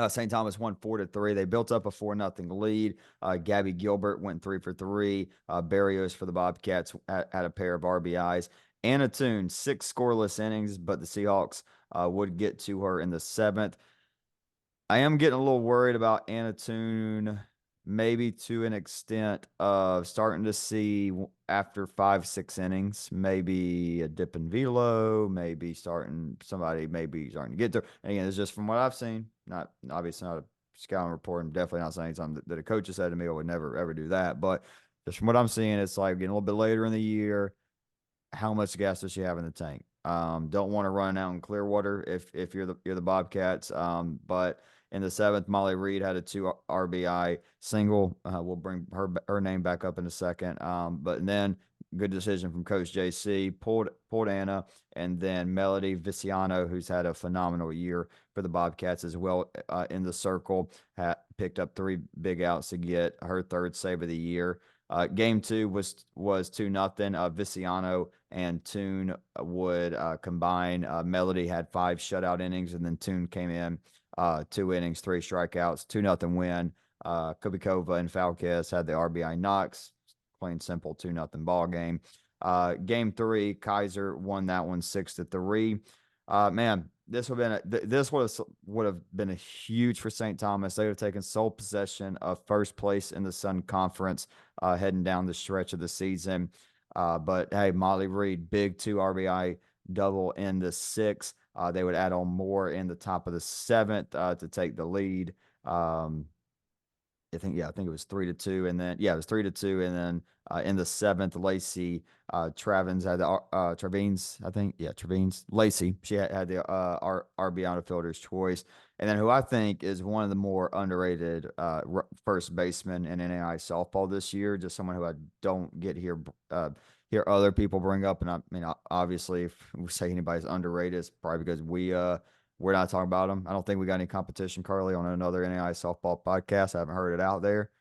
St. Thomas won 4-3. They built up a 4-0 lead. Gabby Gilbert went 3 for 3. Barrios for the Bobcats had a pair of RBIs. Anna Toon, 6 scoreless innings, but the Seahawks would get to her in the 7th. I am getting a little worried about Anna Toon, maybe to an extent of starting to see after 5-6 innings, maybe a dip in velo, maybe somebody maybe starting to get there. And again, it's just from what I've seen, not obviously not a scouting report, and definitely not saying something that a coach has said to me. I would never ever do that, but just from what I'm seeing, it's like getting a little bit later in the year. How much gas does she have in the tank? Don't want to run out in Clearwater if you're the Bobcats. But in the 7th, Molly Reed had a 2 RBI single. We'll bring her name back up in a second. But then good decision from Coach JC, pulled Anna, and then Melody Viciano, who's had a phenomenal year for the Bobcats as well in the circle, picked up 3 big outs to get her 3rd save of the year. Game 2 was 2-0. Viciano and Toon would combine. Melody had 5 shutout innings, and then Toon came in 2 innings, 3 strikeouts, 2-0 win. Kubikova and Falquez had the RBI knocks. Plain simple 2-0 ball game. Game 3, Kaiser won that one 6-3. Man, this would have been a huge for St. Thomas. They would have taken sole possession of first place in the Sun Conference heading down the stretch of the season. But hey, Molly Reed, big 2 RBI double in the 6th. They would add on more in the top of the 7th to take the lead. I think it was 3-2, and then it was 3-2, and then in the 7th, Lacey Travins had the Travines, I think, Travines, Lacey, she had the RBI on the fielder's choice, and then who I think is one of the more underrated first basemen in NAIA softball this year, just someone who I don't get hear other people bring up, and I mean obviously if we say anybody's underrated, it's probably because we're not talking about them. I don't think we got any competition, Carly, on another NAIA softball podcast. I haven't heard it out there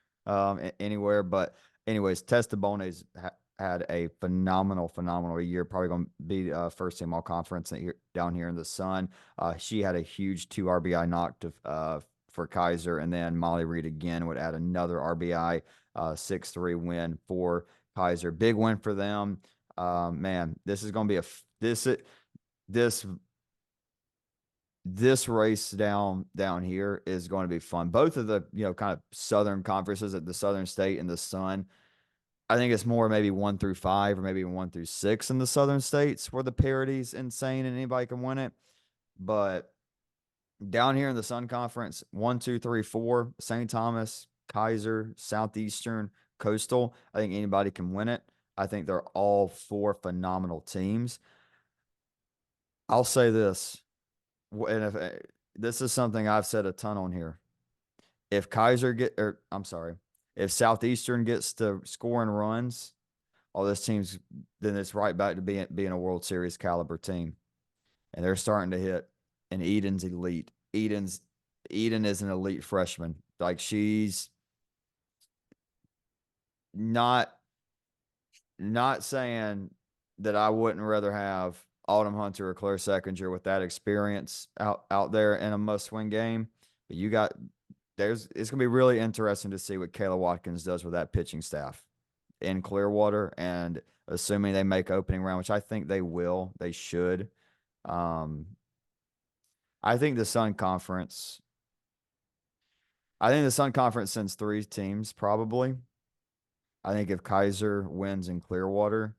anywhere. But anyways, Testa Bones had a phenomenal year. Probably going to be first team all conference down here in the Sun. She had a huge 2 RBI knock for Kaiser, and then Molly Reed again would add another RBI 6-3 win for Kaiser. Big win for them. Man, this is going to be this race down here is going to be fun. Both of the kind of Southern conferences at the Southern State and the Sun. I think it's more maybe 1 through 5 or maybe 1 through 6 in the Southern States where the parity's insane and anybody can win it. But down here in the Sun Conference, 1, 2, 3, 4, St. Thomas, Kaiser, Southeastern, Coastal. I think anybody can win it. I think they're all 4 phenomenal teams. I'll say this. And this is something I've said a ton on here. If Southeastern gets to scoring runs, then it's right back to being a World Series caliber team. And they're starting to hit. And Eden's elite. Eden is an elite freshman. Like she's not saying that I wouldn't rather have Autumn Hunter or Claire Seconder with that experience out there in a must-win game. But it's gonna be really interesting to see what Kayla Watkins does with that pitching staff in Clearwater, and assuming they make opening round, which I think they will, they should. I think the Sun Conference sends 3 teams probably. I think if Kaiser wins in Clearwater,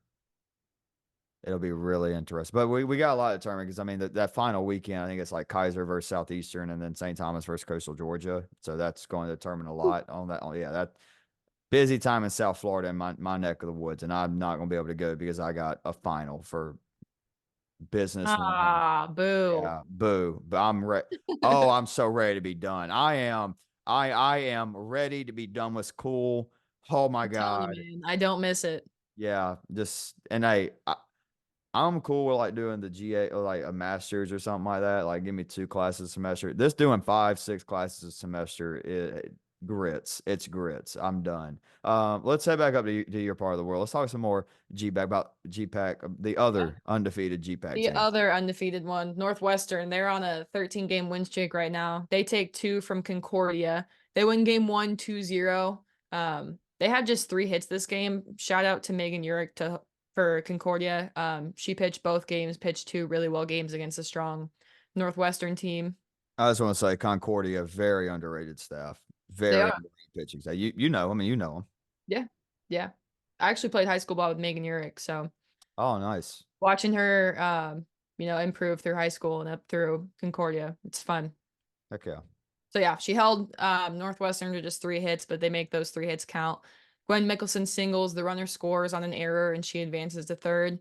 it'll be really interesting. But we got a lot of tournament because, I mean, that final weekend, I think it's like Kaiser versus Southeastern and then St. Thomas versus Coastal Georgia. So that's going to determine a lot on that. That busy time in South Florida in my neck of the woods. And I'm not going to be able to go because I got a final for business. Boo. Yeah, boo. But I'm ready. Oh, I'm so ready to be done. I am ready to be done with school. Oh my God. You, man, I don't miss it. Yeah, I'm cool with like doing the GA or like a master's or something like that. Like give me 2 classes a semester. This doing 5, 6 classes a semester, it grits. It's grits. I'm done. Let's head back up to your part of the world. Let's talk some more GPAC about GPAC, the other undefeated GPAC The team. other undefeated one, Northwestern, they're on a 13-game win streak right now. They take 2 from Concordia. They win game 1, 2-0. They had just 3 hits this game. Shout out to Megan Urick for Concordia. She pitched both games, pitched 2 really well games against a strong Northwestern team. I just want to say Concordia, very underrated staff, They very are. underrated pitching staff. You know, I mean, you know them. Yeah. Yeah. I actually played high school ball with Megan Urick, so Oh, nice. watching her improve through high school and up through Concordia, it's fun. Heck yeah. So yeah, she held Northwestern to just 3 hits, but they make those 3 hits count. Gwen Mickelson singles, the runner scores on an error, and she advances to third.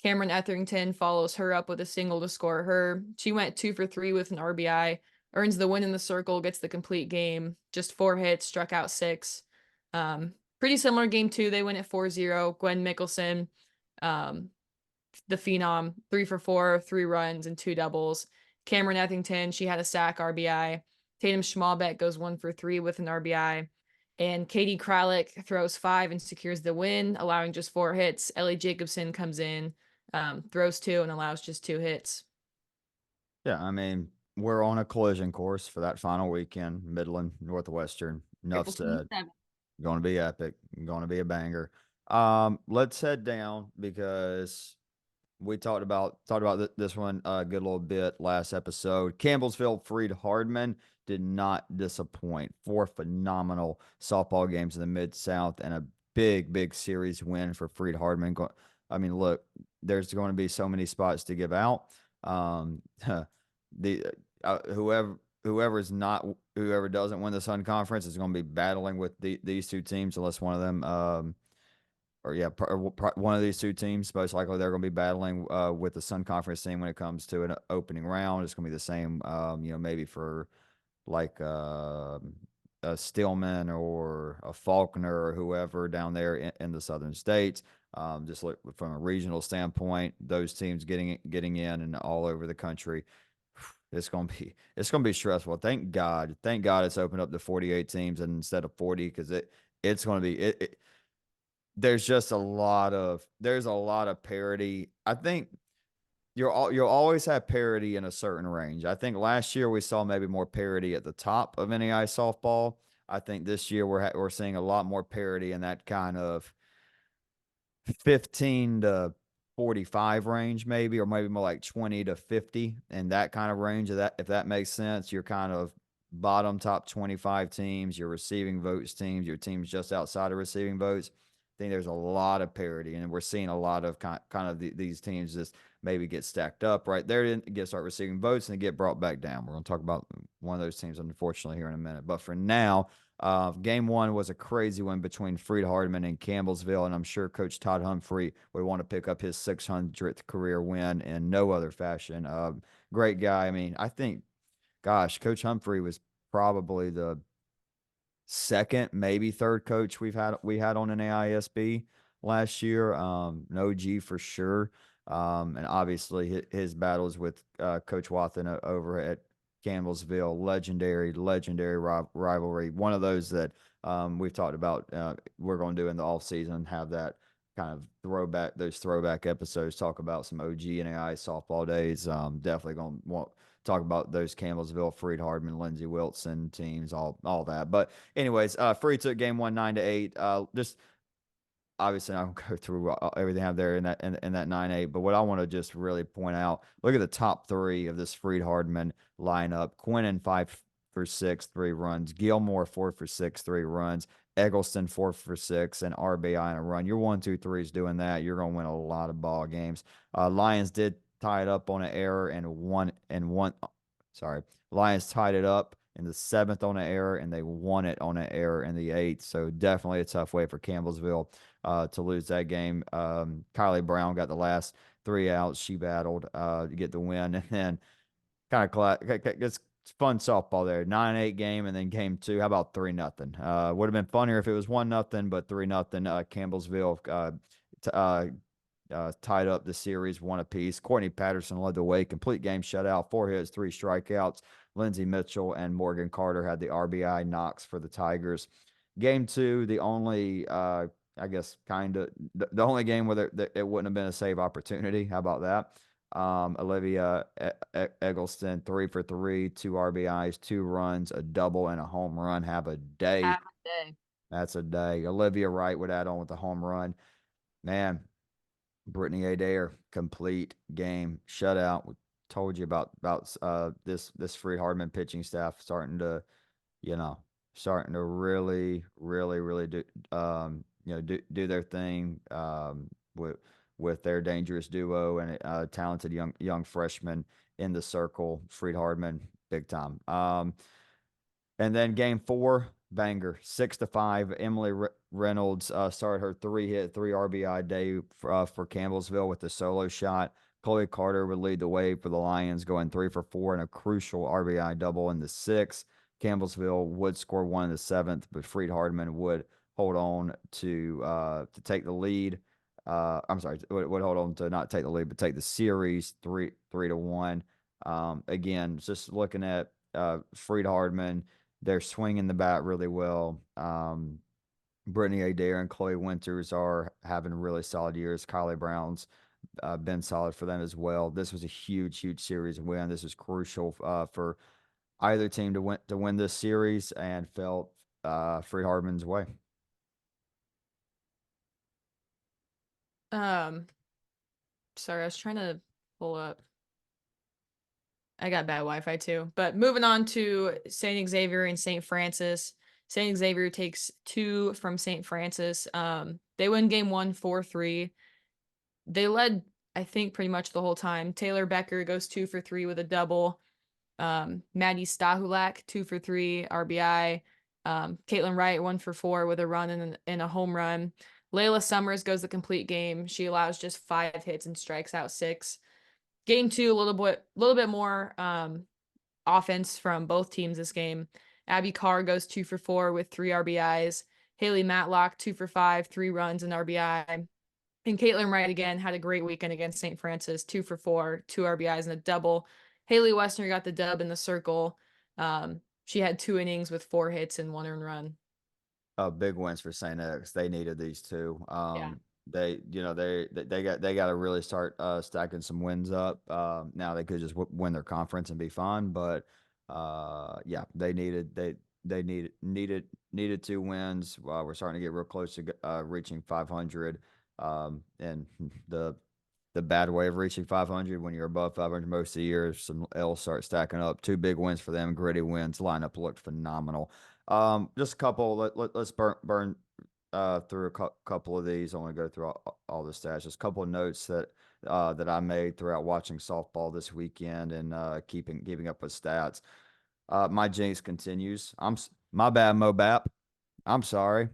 Cameron Etherington follows her up with a single to score her. She went 2 for 3 with an RBI, earns the win in the circle, gets the complete game. Just 4 hits, struck out 6. Pretty similar game 2. They win at 4-0. Gwen Mickelson, um, the phenom, 3 for 4, 3 runs and 2 doubles. Cameron Etherington, she had a sack RBI. Tatum Schmalbeck goes 1 for 3 with an RBI. And Katie Kralik throws 5 and secures the win, allowing just 4 hits. Ellie Jacobson comes in, throws 2 and allows just 2 hits. Yeah, I mean, we're on a collision course for that final weekend, Midland, Northwestern. Enough April said. 27th. Going to be epic. Going to be a banger. Let's head down because we talked about this one a good little bit last episode. Campbellsville Freed-Hardeman did not disappoint. 4 phenomenal softball games in the Mid-South and a big series win for Freed-Hardeman. I mean, look, there's going to be so many spots to give out. The whoever doesn't win the Sun Conference is going to be battling with these 2 teams unless one of them one of these 2 teams, most likely they're going to be battling with the Sun Conference team when it comes to an opening round. It's going to be the same, maybe for like a Stillman or a Faulkner or whoever down there in the Southern states. Just look from a regional standpoint, those teams getting in and all over the country. It's gonna be stressful. Thank God it's opened up to 48 teams instead of 40 because it's gonna be there's just there's a lot of parity. I think you'll always have parity in a certain range. I think last year we saw maybe more parity at the top of NAI softball. I think this year we're seeing a lot more parity in that kind of 15 to 45 range, maybe, or maybe more like 20 to 50 and that kind of range of that, if that makes sense. You're kind of bottom top 25 teams, your receiving votes teams, your teams just outside of receiving votes. I think there's a lot of parity, and we're seeing a lot of kind of these teams just maybe get stacked up right there and start receiving votes and get brought back down. We're going to talk about one of those teams, unfortunately, here in a minute. But for now, game 1 was a crazy one between Freed-Hardeman and Campbellsville, and I'm sure Coach Todd Humphrey would want to pick up his 600th career win in no other fashion. Great guy. I mean, I think, gosh, Coach Humphrey was probably the second, maybe third coach we had on an AISB last year. No G for sure. And obviously his battles with Coach Watson over at Campbellsville, legendary rivalry. One of those that we've talked about. We're going to do in the off season, have that kind of those throwback episodes, talk about some OG and AI softball days. Definitely going to want talk about those Campbellsville, Freed-Hardeman, Lindsey Wilson teams, all that. But anyways, Freed took game 1 9-8. Just obviously I don't go through everything I have there in that 9-8, but what I want to just really point out, look at the top 3 of this Freed-Hardeman lineup. Quinnen 5 for 6, 3 runs. Gilmore 4 for 6, 3 runs. Eggleston 4 for 6, and RBI and a run. Your 1, 2, 3 is doing that. You're going to win a lot of ball games. Lions did tie it up on an error and one. Sorry, Lions tied it up in the 7th on an error, and they won it on an error in the 8th. So definitely a tough way for Campbellsville to lose that game. Kylie Brown got the last 3 outs. She battled to get the win, and then kind of it's fun softball there. 9-8 game, and then game 2. How about 3-0? Would have been funnier if it was 1-0, but 3-0. Campbellsville tied up the series one apiece. Courtney Patterson led the way, complete game shutout, 4 hits, 3 strikeouts. Lindsey Mitchell and Morgan Carter had the RBI knocks for the Tigers. Game 2, the only, I guess, kind of the only game where it wouldn't have been a save opportunity. How about that? Olivia Eggleston, 3 for 3, 2 RBIs, 2 runs, a double, and a home run. Have a day. Have a day. That's a day. Olivia Wright would add on with the home run. Man, Brittany Adair, complete game shutout. We told you about this Freed-Hardeman pitching staff you know, starting to really do their thing with their dangerous duo and talented young freshman in the circle. Freed-Hardeman, big time. And then game 4, banger, 6-5. Emily Reynolds started her 3-hit, 3 RBI day for Campbellsville with the solo shot. Chloe Carter would lead the way for the Lions, going 3 for 4 and a crucial RBI double in the 6th. Campbellsville would score 1 in the 7th, but Freed-Hardeman would hold on to take the lead. I'm sorry, would hold on to not take the lead, but take the series 3-1. Again, just looking at Freed-Hardeman, they're swinging the bat really well. Brittany Adair and Chloe Winters are having really solid years. Kylie Brown's been solid for them as well. This was a huge series win. This is crucial for either team to win this series, and felt Freed-Hardeman's way. Sorry, I was trying to pull up. I got bad Wi-Fi too. But moving on to St. Xavier and St. Francis. St. Xavier takes 2 from St. Francis. They win game 1, 4-3. They led, I think, pretty much the whole time. Taylor Becker goes 2 for 3 with a double. Maddie Stahulak, 2 for 3 RBI. Caitlin Wright, 1 for 4 with a run and a home run. Layla Summers goes the complete game. She allows just 5 hits and strikes out 6. Game 2, a little bit more offense from both teams this game. Abby Carr goes 2 for 4 with 3 RBIs. Haley Matlock, 2 for 5, 3 runs and RBI. And Caitlin Wright again had a great weekend against St. Francis, 2 for 4, 2 RBIs and a double. Haley Westner got the dub in the circle. She had 2 innings with 4 hits and 1 earned run. Big wins for St. X. They needed these 2. Yeah. They got to really start stacking some wins up. Now they could just win their conference and be fine, but yeah, they needed 2 wins. We're starting to get real close to reaching 500. And the bad way of reaching 500, when you're above 500 most of the year, some L's start stacking up. 2 big wins for them, gritty wins. Lineup looked phenomenal. Just a couple. Let's burn through a couple of these. I want to go through all the stats. Just a couple of notes that I made throughout watching softball this weekend and keeping up with stats. My jinx continues. My bad, Mo Bap. I'm sorry.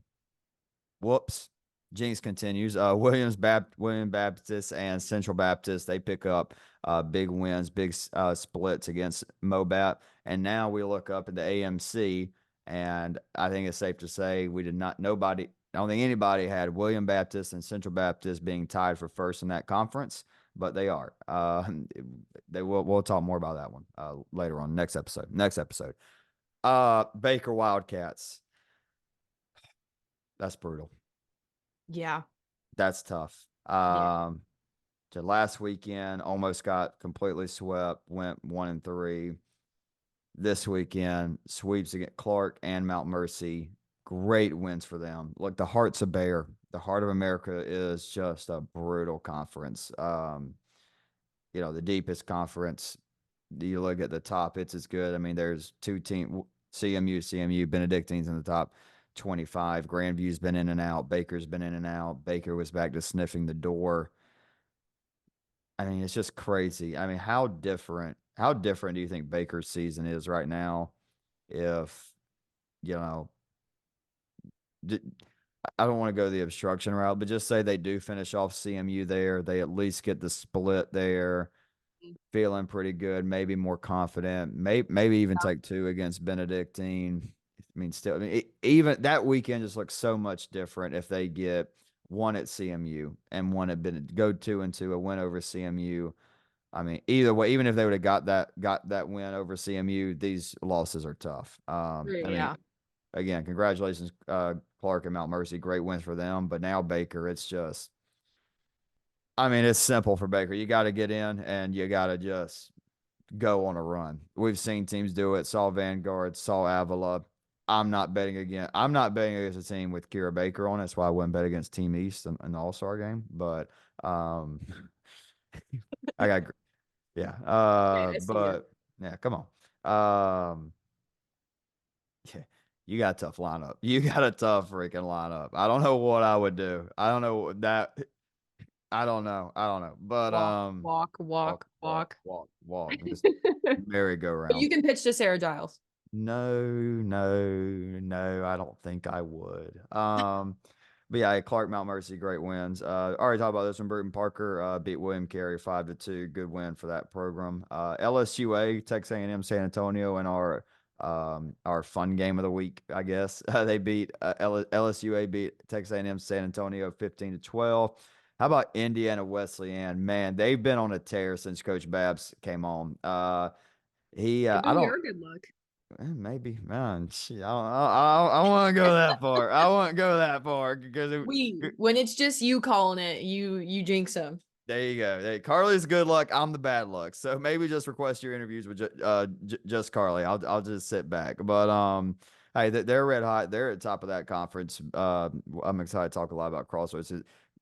Whoops. Jinx continues. William Baptist and Central Baptist, they pick up big wins, big splits against Mobat. And now we look up at the AMC, and I think it's safe to say I don't think anybody had William Baptist and Central Baptist being tied for first in that conference, but they are. We'll talk more about that one later on, next episode. Baker Wildcats. That's brutal. Yeah. That's tough. Yeah. So last weekend almost got completely swept, went 1-3. This weekend, sweeps against Clark and Mount Mercy. Great wins for them. Look, the Heart's a bear. The Heart of America is just a brutal conference. The deepest conference. You look at the top, it's as good. I mean, there's 2 teams, CMU, Benedictine's in the top 25. Grandview's been in and out. Baker's been in and out. Baker was back to sniffing the door. I mean, it's just crazy. I mean, how different do you think Baker's season is right now? If, I don't want to go the obstruction route, but just say they do finish off CMU there. They at least get the split there, feeling pretty good, maybe more confident, maybe even take 2 against Benedictine. Even that weekend just looks so much different if they get one at CMU, and one had been go 2-2, a win over CMU. I mean, either way, even if they would have got that win over CMU, these losses are tough. I mean, Yeah. again, congratulations, Clark and Mount Mercy, great wins for them. But now Baker, it's just, I mean, it's simple for Baker. You got to get in and you got to just go on a run. We've seen teams do it. Saw Vanguard, saw Avila. I'm not betting again. I'm not betting against a team with Kira Baker on it. That's why I wouldn't bet against Team East in the All Star game. But um, I got yeah. Yeah, I see it. But yeah, come on. Yeah, you got a tough lineup. You got a tough freaking lineup. I don't know what I would do. I don't know that. I don't know. I don't know. But Walk, walk, walk, walk, walk, walk. walk, walk. Just But merry-go-round. you can pitch to Sarah Giles. No, no, no, I don't think I would. But yeah, Clark, Mount Mercy, great wins. Already talked about this one. Bruton Parker beat William Carey 5-2. Good win for that program. LSUA, Texas A&M, San Antonio, in our fun game of the week, I guess. They beat LSUA beat Texas A&M, San Antonio 15-12. How about Indiana Wesleyan? Man, they've been on a tear since Coach Babs came on. I Maybe don't. you're good luck. Maybe, man. Shit, I want to go that far. I want to go that far because When it's just you calling it, you jinx them. there you go. Hey, Carly's good luck. I'm the bad luck. So maybe just request your interviews with just Carly. I'll just sit back. But hey, they're red hot. They're at the top of that conference. I'm excited to talk a lot about Crossroads.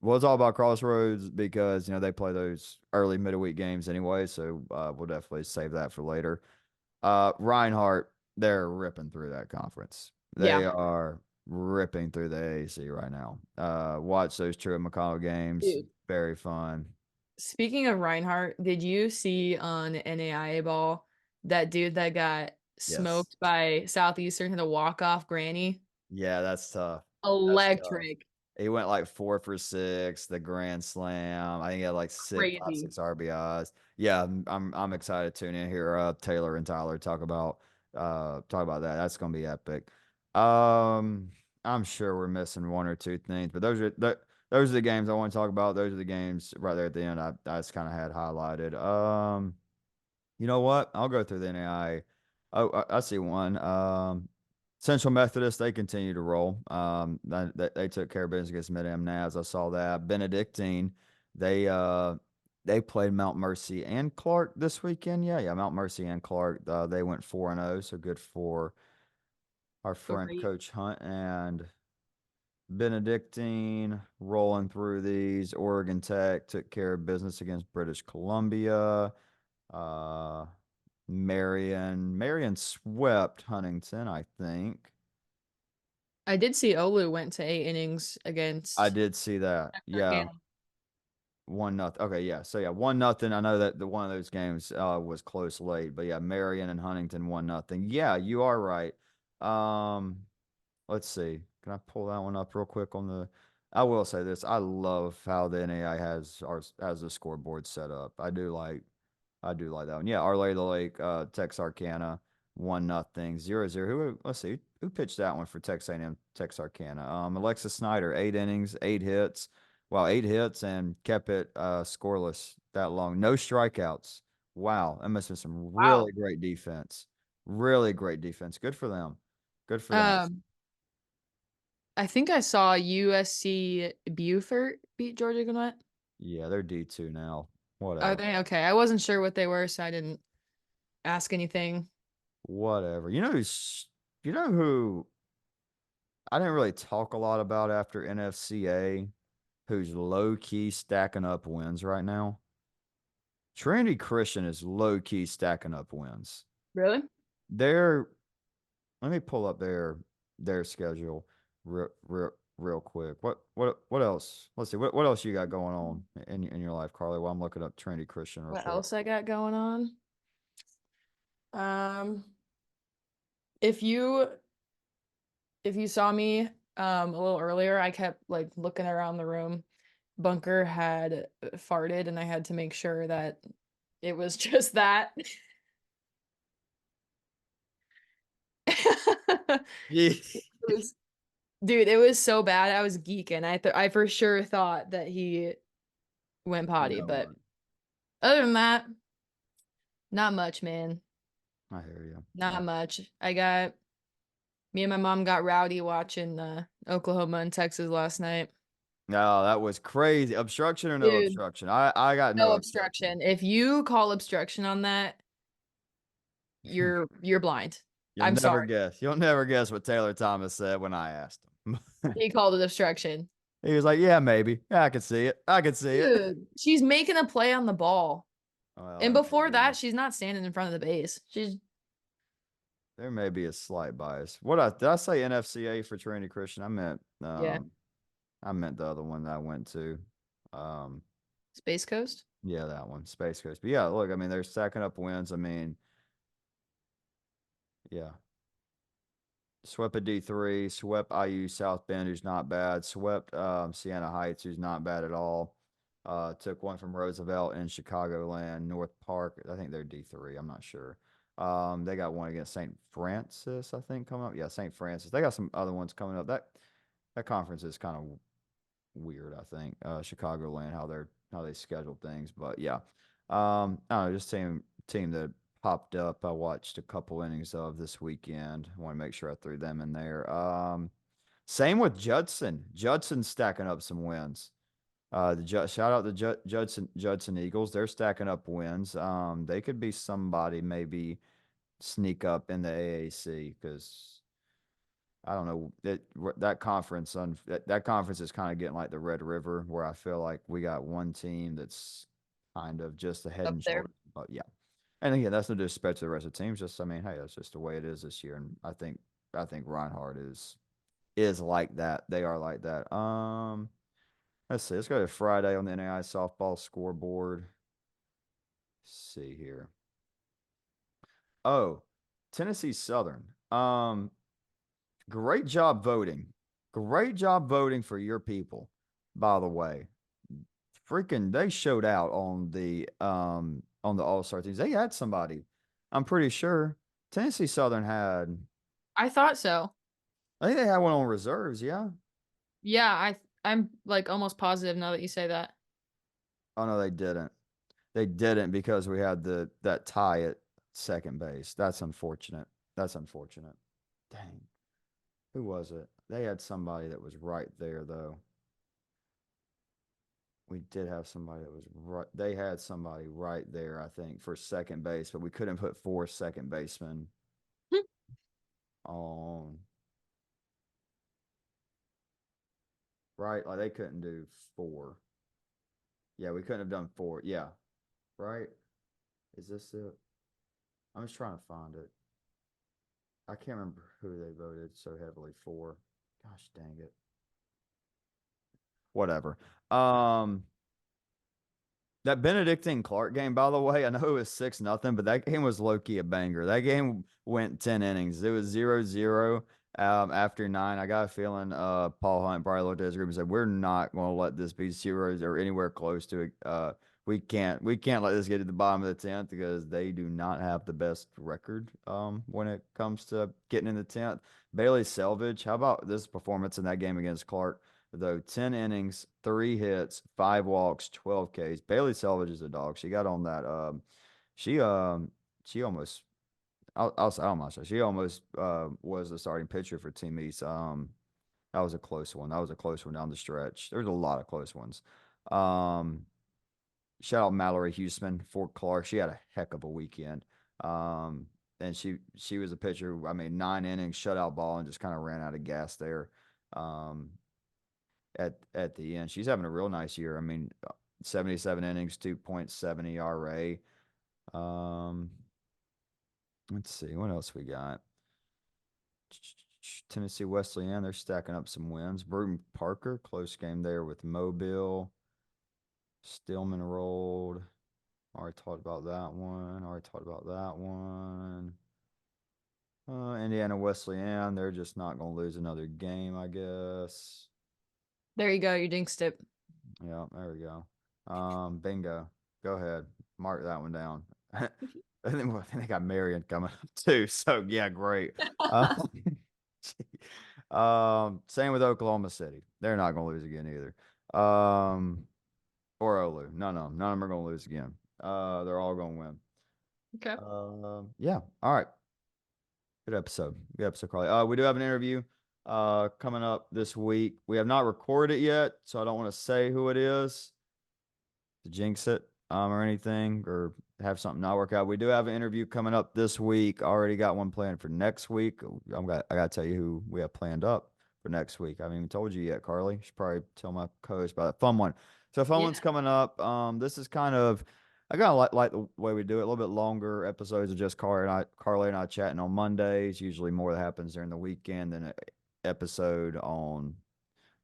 Well, it's all about Crossroads because they play those early middle week games anyway. So we'll definitely save that for later. Reinhardt, they're ripping through that conference. Yeah. They are ripping through the AAC right now. Watch those Truett McConnell games. Dude. Very fun. Speaking of Reinhardt, did you see on NAIA ball that dude that got Yes. smoked by Southeastern to walk off granny? Yeah, that's tough. That's tough. Electric. He went like 4 for 6, the grand slam. I think he had like five, Crazy. 6 RBIs. Yeah, I'm excited to tune in here. Taylor and Tyler talk about that. That's gonna be epic. I'm sure we're missing one or two things, but those are the games I want to talk about. Those are the games right there at the end. I just kind of had highlighted. You know what? I'll go through the NAI. Oh, I see one. Central Methodist, they continue to roll. They took care of business against Mid-Am Naz. I saw that. Benedictine, they played Mount Mercy and Clark this weekend. Yeah, Mount Mercy and Clark. They went 4-0, so good for our friend Great. Coach Hunt and Benedictine rolling through these. Oregon Tech took care of business against British Columbia. Uh, Marion swept Huntington, I think. I did see OLLU went to 8 innings I against did see that. Yeah, Arcana. 1-0. Okay, yeah. So yeah, 1-0. I know that the one of those games was close late, but yeah, Marion and Huntington 1-0. Yeah, you are right. Um, let's see. Can I pull that one up real quick on the? I will say this. I love how the NAI has the scoreboard set up. I do like that one. Yeah, Our Lady of the Lake, Texarkana, 1-0, 0-0. Let's see, who pitched that one for Texas A&M, Texarkana? Alexis Snyder, 8 innings, 8 hits. Wow, 8 hits and kept it scoreless that long. No strikeouts. Wow, that must have been some Wow. really great defense. Really great defense. Good for them. Good for them. Um, I think I saw USC Beaufort beat Georgia Gwinnett. Yeah, they're D2 now. Are Whatever. they okay? I wasn't sure what they were, so I didn't ask anything. Whatever. You know who I didn't really talk a lot about after NFCA, who's low key stacking up wins right now. Trinity Christian is low key stacking up wins. Really? They're Let me pull up their schedule real quick. What else? Let's see. What else you got going on in your life, Carly? While I'm looking up Trinity Christian real What quick. else I got going on? Um, if you saw me a little earlier, I kept like looking around the room. Bunker had farted and I had to make sure that it was just that. Yeah. It was Dude, it was so bad. I was geeking. I for sure thought that he went You potty, know but what? other than that, not much, man. I hear you. Not much. Me and my mom got rowdy watching Oklahoma and Texas last night. No, that was crazy. Obstruction or no Dude, obstruction? I got no no obstruction. obstruction. If you call obstruction on that, you're blind. You'll I'm never sorry. guess. You'll never guess what Taylor Thomas said when I asked him. He called it obstruction. He was like, "Yeah, maybe. Yeah, I could see it. I could see it." Dude, she's making a play on the ball. Well, And there may before be that, she's not standing in front of the base. there may be a slight bias. Did I say NFCA for Trinity Christian? Yeah, I meant the other one that I went to. Um, Space Coast. yeah, that one, Space Coast. But yeah, look, I mean, they're stacking up wins. I mean, yeah, swept a D3, swept IU South Bend, who's not bad, swept Siena Heights, who's not bad at all. Took one from Roosevelt in Chicagoland, North Park. I think they're D3. I'm not sure. They got one against St. Francis, I think, coming up. Yeah, St. Francis. They got some other ones coming up. That conference is kind of weird, I think. Chicagoland, how they schedule things. But yeah. I don't know, just team that popped up. I watched a couple innings of this weekend. I want to make sure I threw them in there. Same with Judson. Judson's stacking up some wins. Shout out to Judson Eagles. They're stacking up wins. They could be somebody maybe sneak up in the AAC because I don't know that conference that conference is kind of getting like the Red River where I feel like we got one team that's kind of just a head Up and there. shoulders. But yeah, and again, that's no disrespect to the rest of the teams. Just I mean, hey, that's just the way it is this year, and I think Reinhardt is like that. They are like that. Let's see. Let's go to Friday on the NAIA softball scoreboard. Let's see here. Oh, Tennessee Southern. Great job voting. Great job voting for your people, by the way. Freaking they showed out on the All-Star teams. They had somebody. I'm pretty sure Tennessee Southern had I thought so. I think they had one on reserves, yeah. Yeah, I'm like almost positive now that you say that. Oh no, they didn't. They didn't because we had that tie at second base. That's unfortunate. That's unfortunate. Dang. Who was it? They had somebody that was right there though. We did have somebody that was right. They had somebody right there, I think, for second base, but we couldn't put four second basemen on. Right? Like they couldn't do four. Yeah, we couldn't have done four. Yeah. Right? Is this it? I'm just trying to find it. I can't remember who they voted so heavily for. Gosh dang it. Whatever. Um, that Benedictine Clark game, by the way, I know it was 6-0, but that game was low key a banger. That game went 10 innings. It was 0-0 after nine. I got a feeling Paul Hunt probably looked at his group and said, "We're not going to let this be zeros or anywhere close to it. We can't let this get to the bottom of the 10th because they do not have the best record when it comes to getting in the 10th. Bailey Selvage, how about this performance in that game against Clark? Though 10 innings, 3 hits, 5 walks, 12 Ks. Bailey Selvage is a dog. She got on that. She she almost. I'll say almost. She almost was the starting pitcher for Team East. That was a close one. That was a close one down the stretch. There's a lot of close ones. Um, Shout out Mallory Huseman, Fort Clark. She had a heck of a weekend. Um, and she was a pitcher. I mean, 9 innings, shutout ball, and just kind of ran out of gas there. Um, at the end. She's having a real nice year. I mean, 77 innings, 2.7 ERA. Um, let's see what else we got. Tennessee Wesleyan, they're stacking up some wins. Bruton Parker, close game there with Mobile. Stillman rolled. Already talked about that one. Already talked about that one. Indiana Wesleyan, they're just not going to lose another game, I guess. There you go, you jinxed it. Yeah, there we go. Bingo. Go ahead. Mark that one down. I think they got Marion coming up too. So yeah, great. Uh, Same with Oklahoma City. They're not going to lose again either. Or OLLU. No, none of them are going to lose again. They're all going to win. Okay. Yeah. All right. Good episode. Good episode, Carly. We do have an interview coming up this week. We have not recorded it yet, so I don't want to say who it is to jinx it or anything or have something not work out. We do have an interview coming up this week. Already got one planned for next week. I got to tell you who we have planned up for next week. I haven't even told you yet, Carly. Should probably tell my co-host about a fun one. So, fun one's Yeah. coming up. This is kind of I kind of like the way we do it. A little bit longer episodes of just Carly and I chatting on Mondays. Usually more that happens during the weekend than an episode on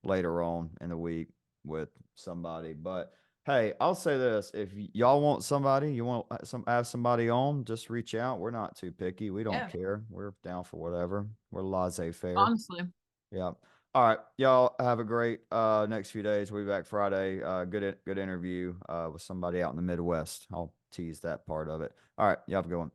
later on in the week with somebody. But hey, I'll say this: if y'all want somebody, you want have somebody on, just reach out. We're not too picky. We don't Yeah. care. We're down for whatever. We're laissez-faire. Honestly. Yeah. All right. Y'all have a great next few days. We'll be back Friday. Good interview with somebody out in the Midwest. I'll tease that part of it. All right. Y'all have a good one.